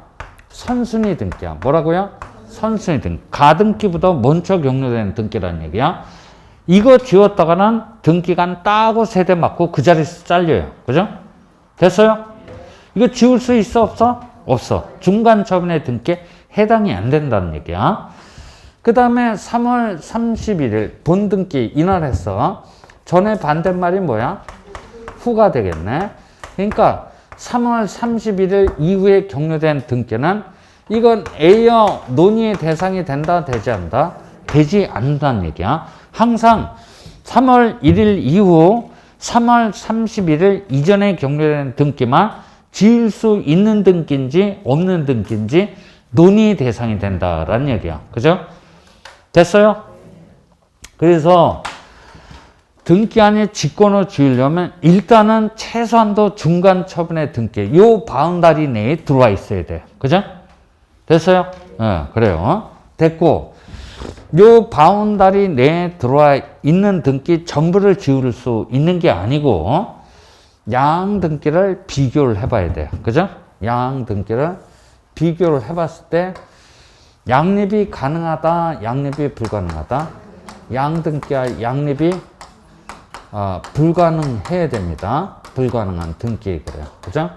선순위 등기야. 뭐라고요? 선순위 등기. 가등기보다 먼저 격려되는 등기라는 얘기야. 이거 지웠다가는 등기간 따고 세대 맞고 그 자리에서 잘려요. 그죠? 됐어요? 이거 지울 수 있어? 없어? 없어. 중간 처분의 등기에 해당이 안 된다는 얘기야. 그 다음에 3월 31일 본등기 이날 했어. 전에 반대말이 뭐야? 후가 되겠네. 그러니까 3월 31일 이후에 격려된 등기는 이건 A여 논의의 대상이 된다, 되지 않는다? 되지 않는다는 얘기야. 항상 3월 1일 이후 3월 31일 이전에 격려된 등기만 지을 수 있는 등기인지 없는 등기인지 논의 대상이 된다라는 얘기야. 그죠? 됐어요? 그래서 등기한이 직권으로 지으려면 일단은 최소한도 중간 처분의 등기, 요 바운다리 내에 들어와 있어야 돼. 그죠? 됐어요? 그래요. 됐고, 요 바운다리 내에 들어와 있는 등기 전부를 지울 수 있는 게 아니고 양 등기를 비교를 해봐야 돼요. 그죠? 양 등기를 비교를 해봤을 때 양립이 가능하다, 양립이 불가능하다. 양 등기와 양립이 불가능해야 됩니다. 불가능한 등기 그래요. 그죠?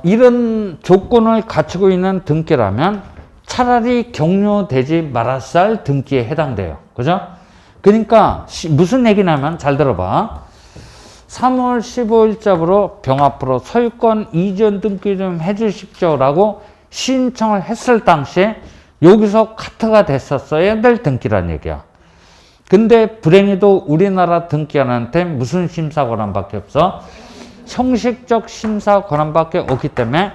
이런 조건을 갖추고 있는 등기라면 차라리 격려되지 말았어야 할 등기에 해당돼요. 그죠? 그러니까 무슨 얘기냐면 잘 들어봐. 3월 15일자로 병 앞으로 소유권 이전 등기 좀 해주십시오 라고 신청을 했을 당시에 여기서 카트가 됐었어야 될 등기란 얘기야. 근데 불행히도 우리나라 등기관한테 무슨 심사 권한밖에 없어? 형식적 심사 권한밖에 없기 때문에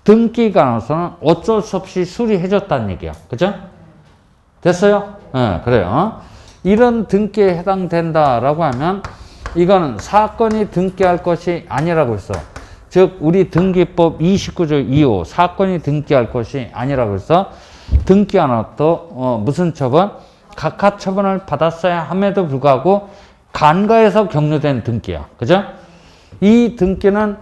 등기관으로서는 어쩔 수 없이 수리해줬다는 얘기야. 그죠? 됐어요? 네, 그래요. 이런 등기에 해당된다라고 하면 이거는 사건이 등기할 것이 아니라고 했어. 즉 우리 등기법 29조 2호 사건이 등기할 것이 아니라고 해서 등기관으로부터 무슨 처분? 각하 처분을 받았어야 함에도 불구하고 간과해서 격려된 등기야. 그죠? 이 등기는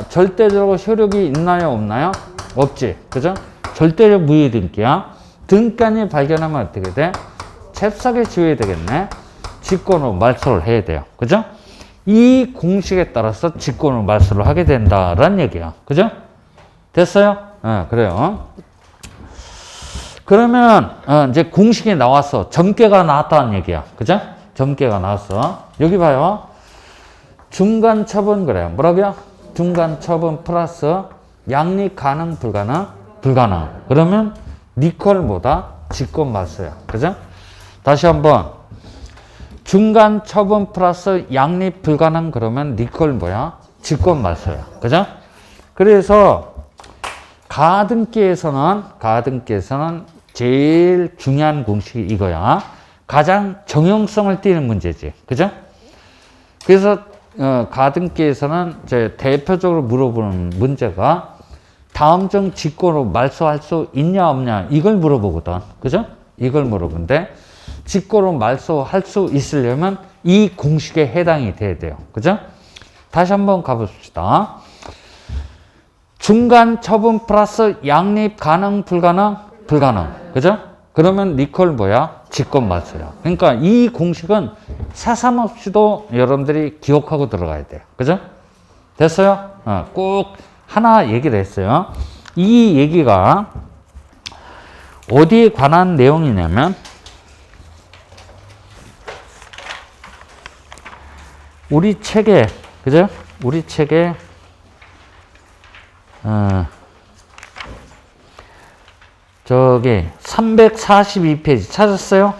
절대적으로 효력이 있나요? 없나요? 없지. 그죠? 절대적 무효 등기야. 등기관이 발견하면 어떻게 돼? 잽싸게 지워야 되겠네. 직권으로 말소를 해야 돼요. 그죠? 이 공식에 따라서 직권으로 말소를 하게 된다라는 얘기야. 그죠? 됐어요? 네, 그래요. 그러면 이제 공식이 나왔어. 점괘가 나왔다는 얘기야. 그죠? 점괘가 나왔어. 여기 봐요. 중간 처분 그래요. 뭐라고요? 중간 처분 플러스 양립 가능 불가능? 불가능. 그러면 리콜보다 직권 말소야. 그죠? 다시 한번 중간 처분 플러스 양립 불가능 그러면 리콜 뭐야? 직권 말소야. 그죠? 그래서 가등기에서는 제일 중요한 공식이 이거야. 가장 정형성을 띠는 문제지. 그죠? 그래서 가등기에서는 이제 대표적으로 물어보는 문제가 다음 중 직권으로 말소할 수 있냐 없냐 이걸 물어보거든. 그죠? 이걸 물어보는데 직권으로 말소할 수 있으려면 이 공식에 해당이 돼야 돼요. 그죠? 다시 한번 가봅시다. 중간 처분 플러스 양립 가능 불가능? 불가능. 그죠? 그러면 리콜 뭐야? 직권 말소야. 그러니까 이 공식은 사삼 없이도 여러분들이 기억하고 들어가야 돼요. 그죠? 됐어요? 꼭 하나 얘기를 했어요. 이 얘기가 어디에 관한 내용이냐면 우리 책에, 그죠? 우리 책에 저기 342페이지 찾았어요?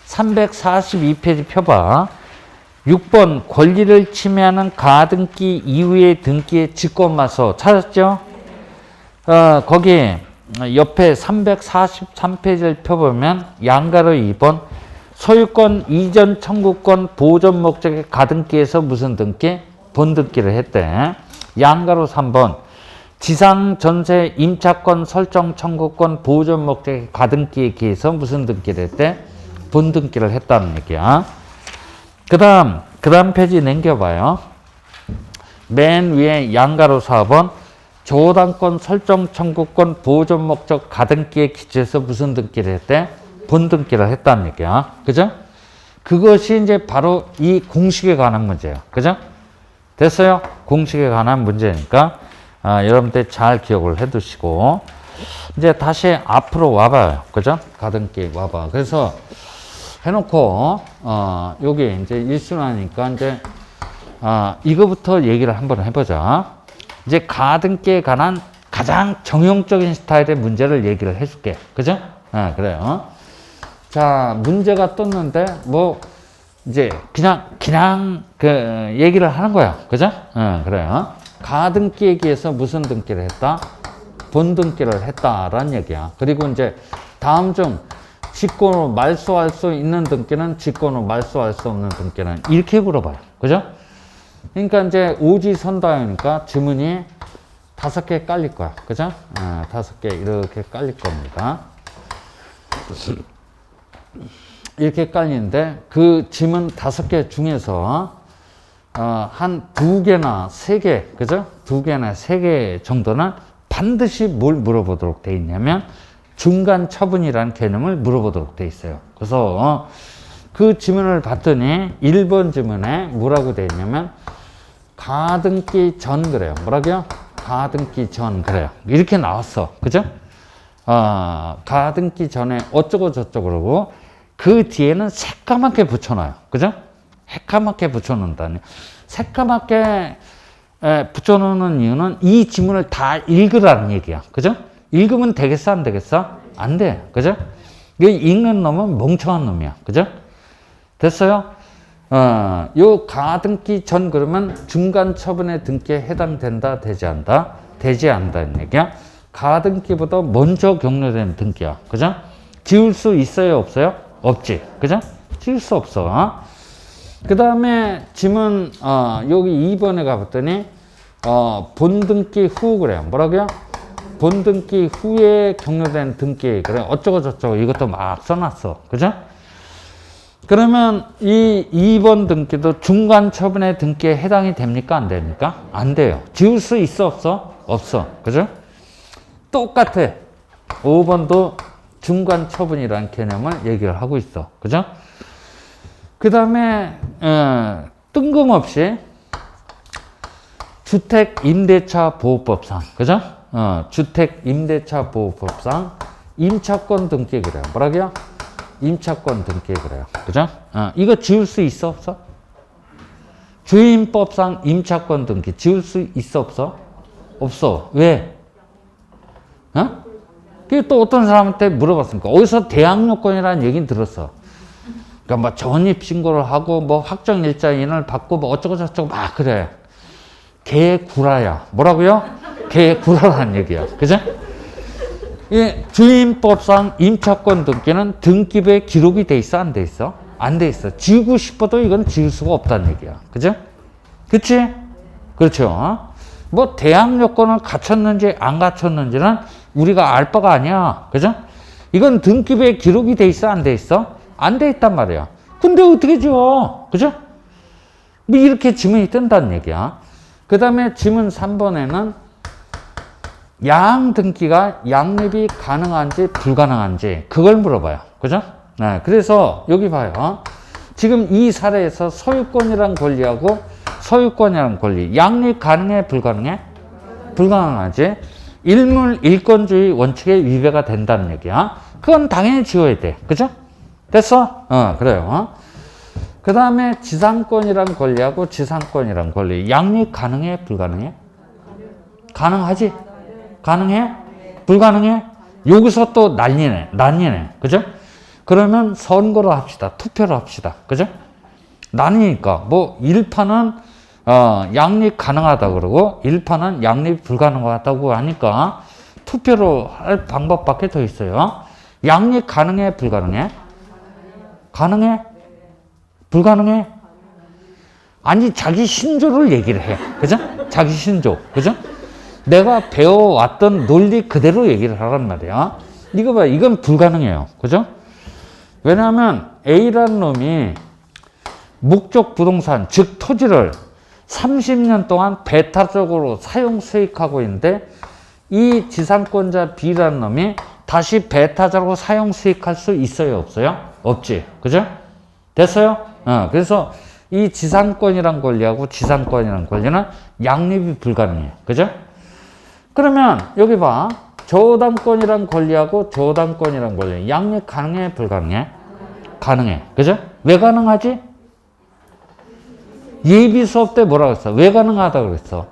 342페이지 펴봐. 6번 권리를 침해하는 가등기 이후의 등기의 직권말소 찾았죠? 거기 옆에 343페이지를 펴보면 양가로 2번 소유권 이전 청구권 보존 목적의 가등기에서 무슨 등기? 본등기를 했대. 양가로 3번 지상 전세 임차권 설정 청구권 보존 목적의 가등기에 기해서 무슨 등기를 했대? 본등기를 했다는 얘기야. 그 다음 페이지 넘겨봐요. 맨 위에 양가로 4번 저당권 설정 청구권 보존 목적 가등기에 기초해서 무슨 등기를 했대? 본등기를 했다는 얘기야. 그죠? 그것이 이제 바로 이 공식에 관한 문제예요. 그죠? 됐어요? 공식에 관한 문제니까 여러분들 잘 기억을 해 두시고 이제 다시 앞으로 와봐요. 그죠? 가등기 와봐. 그래서 해놓고 여기 이제 1순위니까 이제 이거부터 얘기를 한번 해보자. 이제 가등기에 관한 가장 정형적인 스타일의 문제를 얘기를 해줄게. 그죠? 그래요. 자, 문제가 떴는데 뭐 이제 그냥 그 얘기를 하는 거야. 그죠? 그래요. 가등기에 기해서 무슨 등기를 했다? 본등기를 했다라는 얘기야. 그리고 이제 다음 중 직권으로 말소할 수 있는 등기는 직권으로 말소할 수 없는 등기는 이렇게 물어봐요. 그죠? 그러니까 이제 오지선다니까 지문이 5개 깔릴 거야. 그죠? 5개 이렇게 깔릴 겁니다. 이렇게 깔리는데 그 지문 5개 중에서 한 2개나 3개, 그죠? 2개나 3개 정도는 반드시 뭘 물어보도록 돼 있냐면 중간 처분이라는 개념을 물어보도록 돼 있어요. 그래서 그 지문을 봤더니 1번 지문에 뭐라고 돼 있냐면 가등기 전 그래요. 뭐라고요? 가등기 전 그래요. 이렇게 나왔어. 그죠? 가등기 전에 어쩌고 저쩌고 그러고 그 뒤에는 새까맣게 붙여놔요. 그죠? 새까맣게 붙여놓는다니. 새까맣게 붙여놓는 이유는 이 지문을 다 읽으라는 얘기야. 그죠? 읽으면 되겠어? 안 되겠어? 안 돼. 그죠? 이거 읽는 놈은 멍청한 놈이야. 그죠? 됐어요? 요 가등기 전 그러면 중간 처분의 등기에 해당된다, 되지 않다? 되지 않는다는 얘기야. 가등기보다 먼저 격려된 등기야. 그죠? 지울 수 있어요, 없어요? 없지. 그죠? 지울 수 없어. 그 다음에 지문, 여기 2번에 가봤더니, 본등기 후 그래요. 뭐라고요? 본등기 후에 격려된 등기. 그래. 어쩌고저쩌고 이것도 막 써놨어. 그죠? 그러면 이 2번 등기도 중간 처분의 등기에 해당이 됩니까? 안 됩니까? 안 돼요. 지울 수 있어, 없어? 없어. 그죠? 똑같아. 5번도 중간 처분이라는 개념을 얘기를 하고 있어. 그죠? 그 다음에, 뜬금없이 주택임대차보호법상, 그죠? 주택임대차보호법상 임차권 등기 그래요. 뭐라고요? 임차권 등기 그래요. 그죠? 이거 지울 수 있어, 없어? 주임법상 임차권 등기 지울 수 있어, 없어? 없어. 왜? 그게 또 어떤 사람한테 물어봤습니까? 어디서 대항요건이라는 얘기는 들었어. 그러니까 뭐 전입신고를 하고 뭐 확정일자인을 받고 뭐 어쩌고저쩌고 막 그래. 개구라야. 뭐라고요? 개구라라는 얘기야. 그죠? 이 주임법상 임차권 등기는 등기부에 기록이 돼 있어? 안 돼 있어? 안 돼 있어. 지우고 싶어도 이건 지울 수가 없다는 얘기야. 그죠? 그치? 그렇죠. 뭐 대항 요건을 갖췄는지 안 갖췄는지는 우리가 알 바가 아니야. 그죠? 이건 등기부에 기록이 돼 있어? 안 돼 있어? 안 돼 있단 말이야. 근데 어떻게 지워? 그죠? 뭐 이렇게 지문이 뜬다는 얘기야. 그 다음에 지문 3번에는 양 등기가 양립이 가능한지 불가능한지 그걸 물어봐요. 그죠? 네, 그래서 여기 봐요. 지금 이 사례에서 소유권이란 권리하고 소유권이란 권리 양립 가능해 불가능해? 불가능하지. 일물일권주의 원칙에 위배가 된다는 얘기야. 그건 당연히 지워야 돼. 그죠? 됐어? 그래요. 그 다음에 지상권이란 권리하고 지상권이란 권리 양립 가능해 불가능해? 가능하지? 가능해? 불가능해? 여기서 또 난리네. 그죠? 그러면 선거를 합시다. 투표를 합시다. 그죠? 나뉘니까, 뭐, 1파는, 양립 가능하다 그러고, 1파는 양립 불가능하다고 하니까, 투표로 할 방법밖에 더 있어요. 양립 가능해? 불가능해? 가능해? 불가능해? 아니, 자기 신조를 얘기를 해. 그죠? 자기 신조. 그죠? 내가 배워왔던 논리 그대로 얘기를 하란 말이야. 이거 봐. 이건 불가능해요. 그죠? 왜냐하면 A라는 놈이 목적 부동산, 즉 토지를 30년 동안 배타적으로 사용 수익하고 있는데 이 지상권자 B라는 놈이 다시 배타적으로 사용 수익할 수 있어요? 없어요? 없지. 그죠? 됐어요? 그래서 이 지상권이란 권리하고 지상권이란 권리는 양립이 불가능해요. 그죠? 그러면 여기 봐. 저당권이란 권리하고 저당권이란 권리 양립 가능해? 불가능해? 가능해. 그죠? 왜 가능하지? 예비 수업 때 뭐라고 했어? 왜 가능하다 그랬어?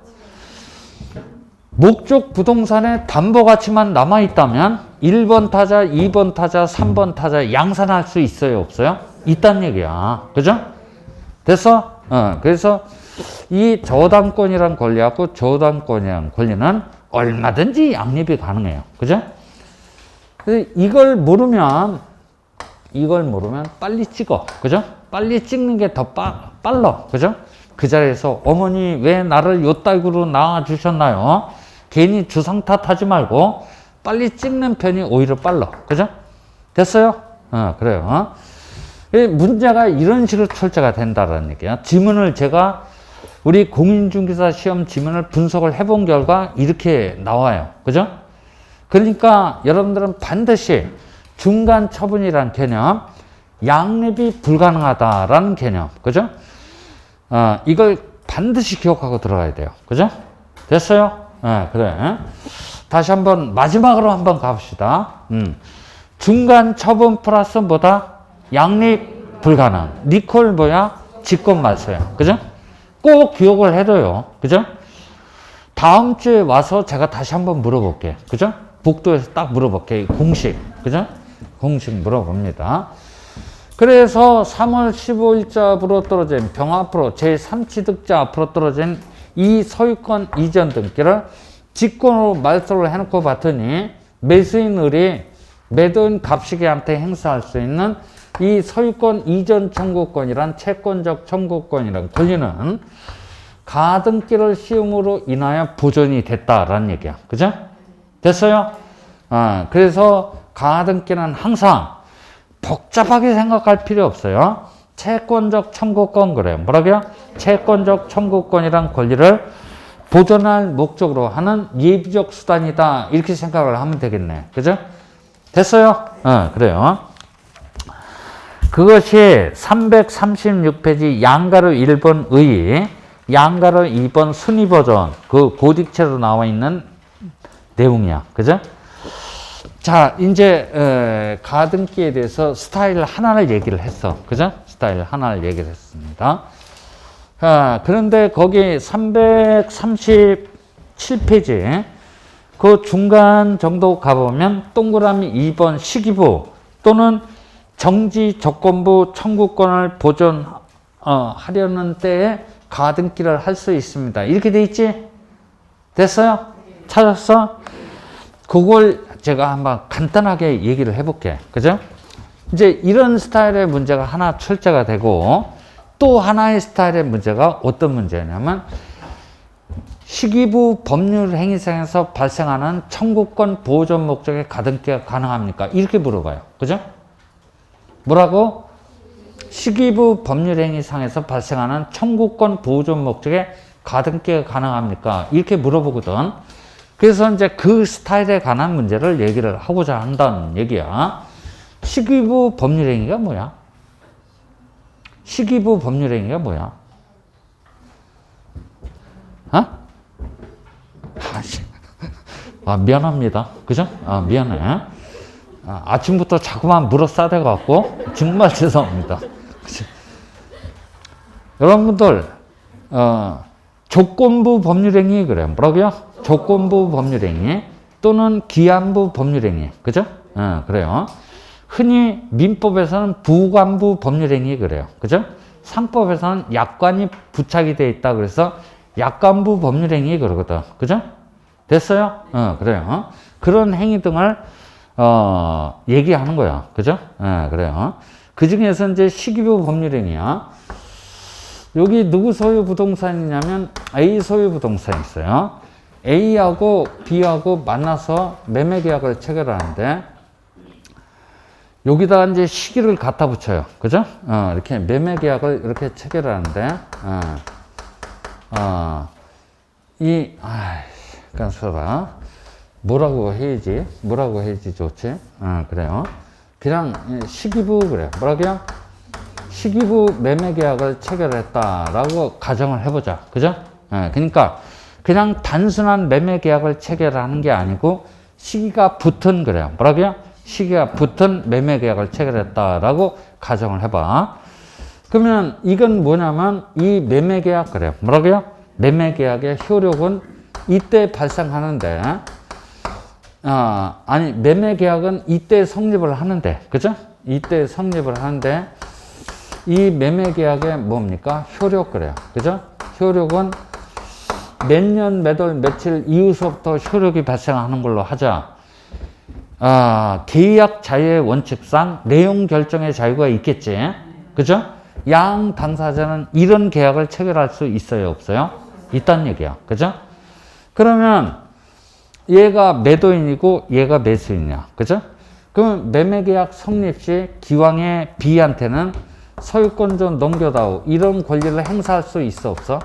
목적 부동산의 담보 가치만 남아있다면 1번 타자, 2번 타자, 3번 타자 양산할 수 있어요? 없어요? 있다는 얘기야. 그죠? 됐어? 그래서 이 저당권이란 권리하고 저당권이란 권리는 얼마든지 양립이 가능해요. 그죠? 이걸 모르면 빨리 찍어. 그죠? 빨리 찍는 게 더 빨라. 그죠? 그 자리에서 어머니 왜 나를 요 딸구로 낳아주셨나요? 괜히 주상 탓하지 말고 빨리 찍는 편이 오히려 빨라. 그죠? 됐어요? 그래요. 문제가 이런 식으로 출제가 된다는 얘기야. 지문을 제가 우리 공인중개사 시험 지문을 분석을 해본 결과 이렇게 나와요. 그죠? 그러니까 여러분들은 반드시 중간 처분이란 개념, 양립이 불가능하다라는 개념. 그죠? 이걸 반드시 기억하고 들어가야 돼요. 그죠? 됐어요? 그래. 다시 한번 마지막으로 한번 가봅시다. 중간 처분 플러스 뭐다? 양립 불가능. 니콜 뭐야? 직권 말소야. 그죠? 꼭 기억을 해둬요. 그죠? 다음 주에 와서 제가 다시 한번 물어볼게. 그죠? 복도에서 딱 물어볼게. 공식. 그죠? 공식 물어봅니다. 그래서 3월 15일자 앞으로 떨어진 병 앞으로 제3취득자 앞으로 떨어진 이 소유권 이전 등기를 직권으로 말소를 해놓고 봤더니 매수인을이 매도인 갑시기한테 행사할 수 있는 이 소유권 이전 청구권이란 채권적 청구권이란 권리는 가등기를 씌움으로 인하여 보존이 됐다라는 얘기야. 그죠? 됐어요? 그래서 가등기는 항상 복잡하게 생각할 필요 없어요. 채권적 청구권 그래요. 뭐라고요? 채권적 청구권이란 권리를 보존할 목적으로 하는 예비적 수단이다. 이렇게 생각을 하면 되겠네. 그죠? 됐어요? 그래요. 그것이 336페이지 양가로 1번 의, 양가로 2번 순위 버전, 그 고딕체로 나와 있는 내용이야. 그죠? 자, 이제 가등기에 대해서 스타일 하나를 얘기를 했어. 그죠? 스타일 하나를 얘기를 했습니다. 그런데 거기 337페이지 그 중간 정도 가보면 동그라미 2번 시기부 또는 정지 조건부 청구권을 보존하려는 때에 가등기를 할 수 있습니다. 이렇게 돼 있지? 됐어요? 찾았어? 그걸 제가 한번 간단하게 얘기를 해볼게. 그죠? 이제 이런 스타일의 문제가 하나 출제가 되고 또 하나의 스타일의 문제가 어떤 문제냐면 시기부 법률 행위상에서 발생하는 청구권 보존 목적의 가등기가 가능합니까? 이렇게 물어봐요. 그죠? 뭐라고? 시기부 법률 행위상에서 발생하는 청구권 보존 목적의 가등기가 가능합니까? 이렇게 물어보거든. 그래서 이제 그 스타일에 관한 문제를 얘기를 하고자 한다는 얘기야. 시기부 법률 행위가 뭐야? 시기부 법률 행위가 뭐야? 미안합니다. 그죠? 미안해. 아침부터 자꾸만 물어 싸대갖고 정말 죄송합니다. 그치? 여러분들 조건부 법률행위 그래요. 뭐라고요? 조건부 법률행위 또는 기한부 법률행위. 그죠? 그래요. 흔히 민법에서는 부관부 법률행위 그래요. 그죠? 상법에서는 약관이 부착이 되어 있다 그래서 약관부 법률행위 그러거든. 그죠? 됐어요? 그래요. 그런 행위 등을 얘기하는 거야. 그죠? 그래요. 그 중에서 이제 시기부 법률행위야. 여기 누구 소유 부동산이냐면 A 소유 부동산이 있어요. A하고 B하고 만나서 매매 계약을 체결하는데 여기다가 이제 시기를 갖다 붙여요. 그죠? 이렇게 매매 계약을 이렇게 체결하는데 깐소라 뭐라고 해야지 좋지? 그래요. 그냥 시기부 그래요. 뭐라고요? 시기부 매매 계약을 체결했다라고 가정을 해보자. 그죠? 그러니까 그냥 단순한 매매 계약을 체결하는 게 아니고 시기가 붙은 그래요. 뭐라고요? 시기가 붙은 매매 계약을 체결했다라고 가정을 해봐. 그러면 이건 뭐냐면 이 매매 계약 그래요. 뭐라고요? 매매 계약의 효력은 이때 발생하는데 매매 계약은 이때 성립을 하는데 그죠? 이때 성립을 하는데 이 매매 계약의 뭡니까? 효력 그래요. 그죠? 효력은 몇 년, 몇 월, 며칠 이후서부터 효력이 발생하는 걸로 하자. 계약 자유의 원칙상 내용 결정의 자유가 있겠지. 그죠? 양 당사자는 이런 계약을 체결할 수 있어요? 없어요? 있다는 얘기야. 그죠? 그러면 얘가 매도인이고 얘가 매수인이야. 그죠? 그러면 매매계약 성립 시 기왕에 B한테는 소유권 좀 넘겨다오. 이런 권리를 행사할 수 있어? 없어?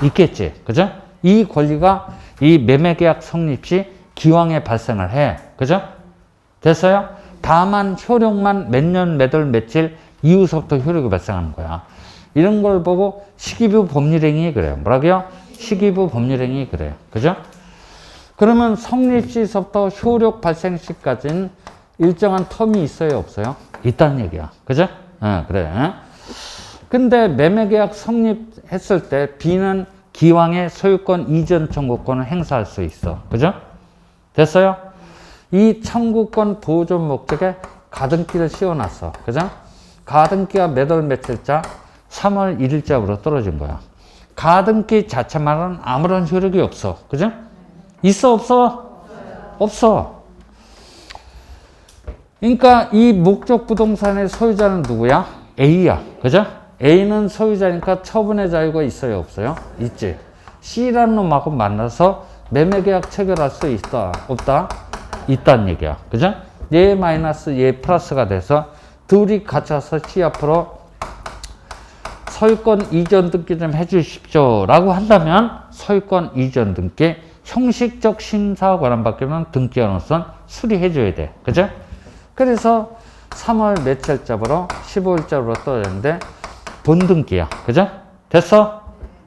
있겠지. 그죠? 이 권리가 이 매매계약 성립 시 기왕에 발생을 해. 그죠? 됐어요? 다만 효력만 몇 년, 몇 월, 며칠 이후서부터 효력이 발생하는 거야. 이런 걸 보고 시기부 법률행위 그래요. 뭐라고요? 시기부 법률행위 그래요. 그죠? 그러면 성립 시서부터 효력 발생 시까지는 일정한 텀이 있어요? 없어요? 있다는 얘기야. 그죠? 그래. 근데 매매계약 성립했을 때 B는 기왕의 소유권 이전 청구권을 행사할 수 있어. 그죠? 됐어요? 이 청구권 보존 목적에 가등기를 씌워놨어. 그죠? 가등기가 몇 월 며칠자? 3월 1일자로 떨어진 거야. 가등기 자체만은 아무런 효력이 없어. 그죠? 있어, 없어? 없어. 그러니까 이 목적 부동산의 소유자는 누구야? A야. 그죠? A는 소유자니까 처분의 자유가 있어요, 없어요? 있지. C라는 놈하고 만나서 매매계약 체결할 수 있다, 없다? 있다는 얘기야. 그죠? 얘 마이너스 얘 플러스가 돼서 둘이 같이서 C 앞으로 소유권 이전 등기 좀 해주십시오 라고 한다면 소유권 이전 등기 형식적 심사 권한 받기면 등기한우선 수리해줘야 돼. 그죠? 그래서 3월 며칠자로 15일자로 떨어졌는데 본등기야. 그죠? 됐어?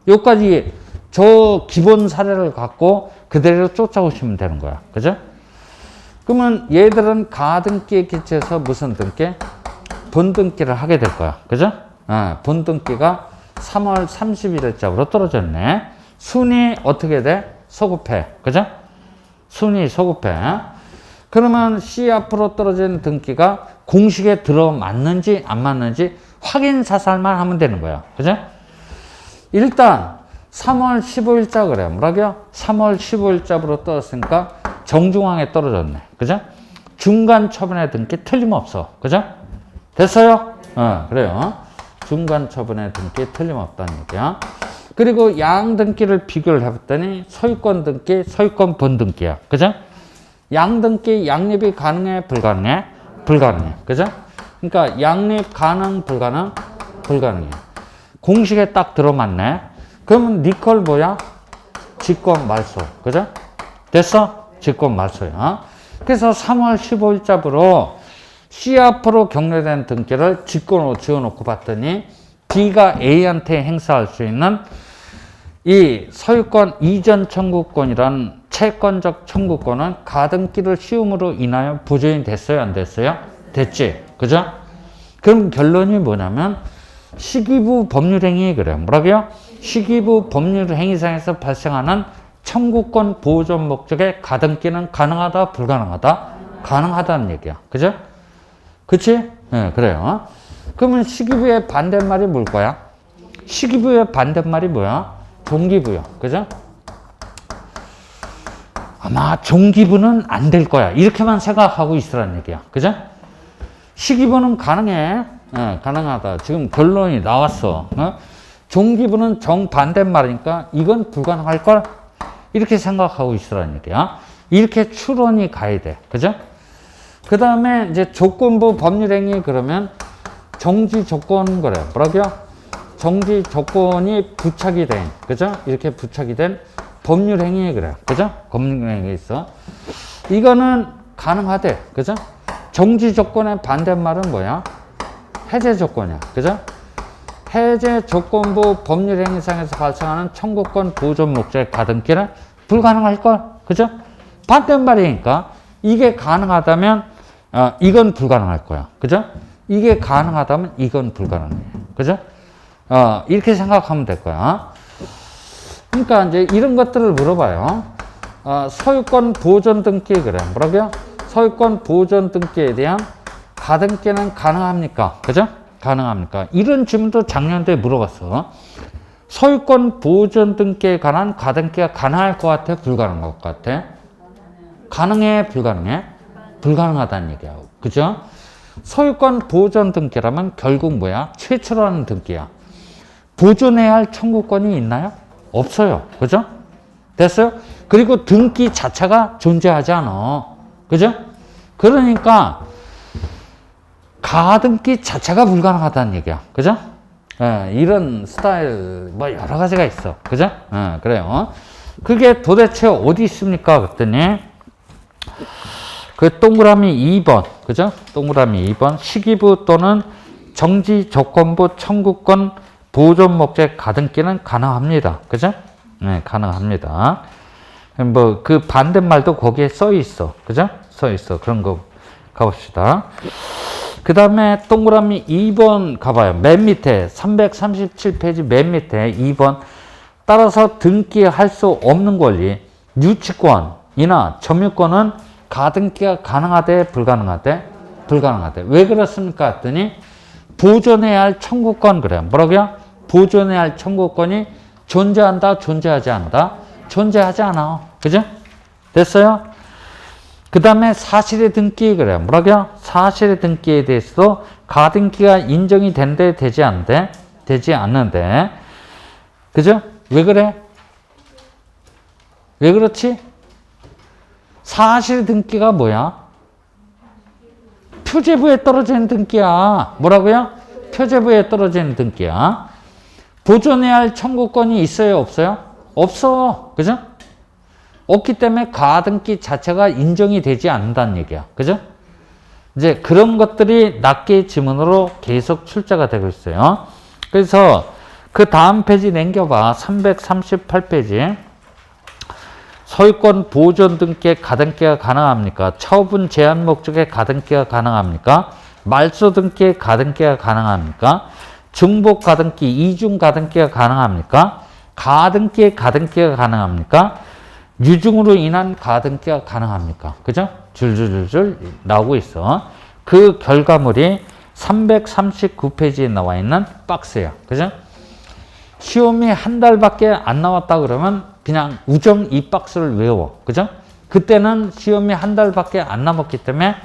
여기까지 저 기본 사례를 갖고 그대로 쫓아오시면 되는 거야. 그죠? 그러면 얘들은 가등기에 기초해서 무슨 등기? 본등기를 하게 될 거야. 그죠? 본등기가 3월 31일자로 떨어졌네. 순위 어떻게 돼? 소급해. 그죠? 순위 소급해. 그러면 C 앞으로 떨어진 등기가 공식에 들어맞는지 안 맞는지 확인 사살만 하면 되는 거야. 그죠? 일단 3월 15일자 그래. 뭐라고요? 3월 15일자로 떨어졌으니까 정중앙에 떨어졌네. 그죠? 중간 처분의 등기 틀림없어. 그죠? 됐어요? 그래요. 중간 처분의 등기 틀림없다는 얘기야. 그리고 양 등기를 비교를 해봤더니 소유권 등기, 소유권 본등기야. 그죠? 양 등기 양립이 가능해, 불가능해? 불가능해. 그죠? 그러니까 양립 가능, 불가능? 불가능해. 공식에 딱 들어맞네. 그러면 니콜 뭐야? 직권 말소. 그죠? 됐어? 직권 말소야. 그래서 3월 15일자부로 C 앞으로 경례된 등기를 직권으로 지어놓고 봤더니 B가 A한테 행사할 수 있는 이 소유권 이전 청구권이란 채권적 청구권은 가등기를 씌움으로 인하여 보존이 됐어요? 안 됐어요? 됐지. 그죠? 그럼 결론이 뭐냐면 시기부 법률행위 그래. 뭐라고요? 시기부 법률행위상에서 발생하는 청구권 보존 목적의 가등기는 가능하다, 불가능하다? 가능하다는 얘기야. 그죠? 그치? 네, 그래요. 그러면 시기부의 반대말이 뭘 거야? 시기부의 반대말이 뭐야? 종기부요. 그죠? 아마 종기부는 안 될 거야. 이렇게만 생각하고 있으라는 얘기야. 그죠? 시기부는 가능해. 네, 가능하다. 지금 결론이 나왔어. 종기부는 정반대말이니까 이건 불가능할걸? 이렇게 생각하고 있으라는 얘기야. 이렇게 추론이 가야 돼. 그죠? 그 다음에 이제 조건부 법률행위 그러면 정지 조건 그래. 뭐라고요? 정지 조건이 부착이 된, 그죠? 이렇게 부착이 된 법률행위 그래. 그죠? 법률행위 있어. 이거는 가능하대. 그죠? 정지 조건의 반대말은 뭐야? 해제 조건이야. 그죠? 해제 조건부 법률행위상에서 발생하는 청구권 보존 목적의 가등기는 불가능할걸? 그죠? 반대말이니까 이게 가능하다면 이건 불가능할 거야. 그죠? 이게 가능하다면 이건 불가능해. 그죠? 이렇게 생각하면 될 거야. 그러니까 이제 이런 것들을 물어봐요. 소유권 보존 등기 그래. 뭐라고요? 소유권 보존 등기에 대한 가등기는 가능합니까? 그죠? 가능합니까? 이런 질문도 작년도에 물어봤어. 소유권 보존 등기에 관한 가등기가 가능할 것 같아? 불가능할 것 같아? 가능해? 불가능해? 불가능하다는 얘기야. 그죠? 소유권 보존 등기라면 결국 뭐야? 최초로 하는 등기야. 보존해야 할 청구권이 있나요? 없어요. 그죠? 됐어요? 그리고 등기 자체가 존재하지 않아. 그죠? 그러니까 가등기 자체가 불가능하다는 얘기야. 그죠? 이런 스타일 뭐 여러 가지가 있어. 그죠? 그래요. 그게 도대체 어디 있습니까? 그랬더니 그 동그라미 2번. 그죠? 동그라미 2번. 시기부 또는 정지 조건부 청구권 보존 목적 가등기는 가능합니다. 그죠? 네, 가능합니다. 뭐 그 반대말도 거기에 써 있어. 그죠? 써 있어. 그런 거 가봅시다. 그 다음에 동그라미 2번 가봐요. 맨 밑에 337페이지 맨 밑에 2번. 따라서 등기할 수 없는 권리, 유치권이나 점유권은 가등기가 가능하대, 불가능하대? 불가능하대. 왜 그렇습니까? 했더니 보존해야 할 청구권 그래요. 뭐라고요? 보존해야 할 청구권이 존재한다, 존재하지 않다? 존재하지 않아. 그죠? 됐어요? 그 다음에 사실의 등기 그래요. 뭐라고요? 사실의 등기에 대해서도 가등기가 인정이 된대, 되지 않대? 되지 않는데. 그죠? 왜 그래? 왜 그렇지? 사실의 등기가 뭐야? 표제부에 떨어지는 등기야. 뭐라고요? 표제부에 떨어지는 등기야. 보존해야 할 청구권이 있어요, 없어요? 없어. 그죠? 없기 때문에 가등기 자체가 인정이 되지 않는다는 얘기야. 그죠? 이제 그런 것들이 낱개의 지문으로 계속 출제가 되고 있어요. 그래서 그 다음 페이지 남겨봐. 338페이지. 소유권 보존 등기에 가등기가 가능합니까? 처분 제한 목적에 가등기가 가능합니까? 말소 등기에 가등기가 가능합니까? 중복 가등기, 이중 가등기가 가능합니까? 가등기에 가등기가 가능합니까? 유증으로 인한 가등기가 가능합니까? 그죠? 줄줄줄줄 나오고 있어. 그 결과물이 339페이지에 나와 있는 박스예요. 그죠? 시험이 한 달밖에 안 나왔다 그러면 그냥 우정 이 박스를 외워. 그죠? 그때는 시험이 한 달밖에 안 남았기 때문에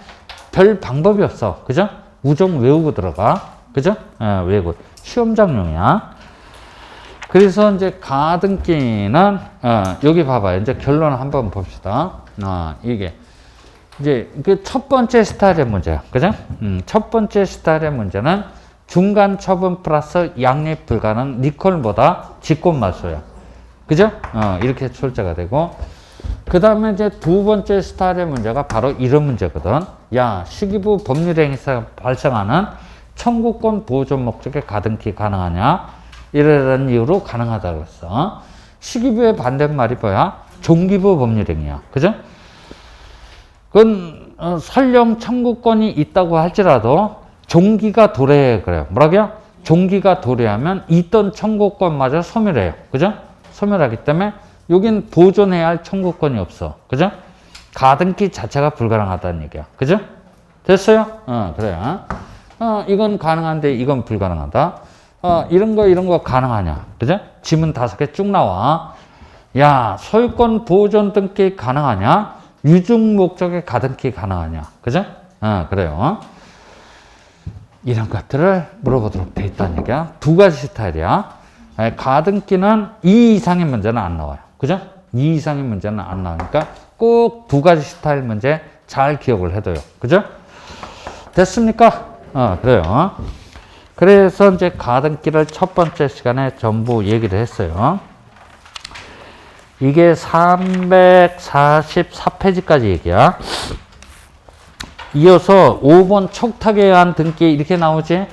별 방법이 없어. 그죠? 우정 외우고 들어가. 그죠? 외우고. 시험장용이야. 그래서 이제 가등기는 여기 봐봐요. 이제 결론을 한번 봅시다. 이게 이제 그 첫 번째 스타일의 문제야. 그죠? 첫 번째 스타일의 문제는 중간 처분 플러스 양립 불가능 리콜보다 직권 말소야. 그죠? 이렇게 출제가 되고 그 다음에 이제 두 번째 스타일의 문제가 바로 이런 문제거든. 야, 시기부 법률행위에서 발생하는 청구권 보존 목적의 가등기 가능하냐? 이러한 이유로 가능하다고 했어. 시기부의 반대말이 뭐야? 종기부 법률행위야. 그죠? 그건 설령 청구권이 있다고 할지라도 종기가 도래해. 그래요. 뭐라고요? 종기가 도래하면 있던 청구권마저 소멸해요. 그죠? 소멸하기 때문에 여긴 보존해야 할 청구권이 없어. 그죠? 가등기 자체가 불가능하다는 얘기야. 그죠? 됐어요? 그래요. 이건 가능한데 이건 불가능하다. 이런 거 가능하냐? 그죠? 지문 5개 쭉 나와. 야, 소유권 보존 등기 가능하냐? 유증 목적의 가등기 가능하냐? 그죠? 그래요. 이런 것들을 물어보도록 돼 있다는 얘기야. 두 가지 스타일이야. 가등기는 2 이상의 문제는 안 나와요. 그죠? 2 이상의 문제는 안 나오니까 꼭 두 가지 스타일 문제 잘 기억을 해둬요. 그죠? 됐습니까? 그래요. 그래서 이제 가등기를 첫 번째 시간에 전부 얘기를 했어요. 이게 344페이지까지 얘기야. 이어서 5번 촉탁에 의한 등기 이렇게 나오지?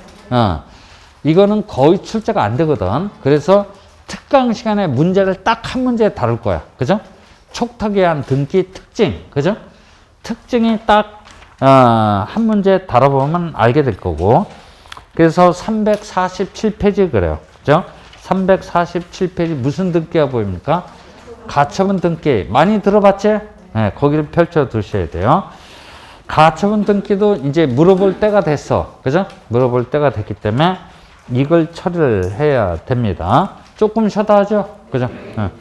이거는 거의 출제가 안 되거든. 그래서 특강 시간에 문제를 딱 한 문제 다룰 거야. 그죠? 촉탁에 의한 등기 특징. 그죠? 특징이 딱 한 문제 다뤄보면 알게 될 거고. 그래서 347페이지 그래요. 그죠? 347페이지 무슨 등기가 보입니까? 가처분 등기. 많이 들어봤지? 네, 거기를 펼쳐 두셔야 돼요. 가처분 등기도 이제 물어볼 때가 됐어. 그죠? 물어볼 때가 됐기 때문에 이걸 처리를 해야 됩니다. 조금 쉬었다 하죠? 그죠? 네.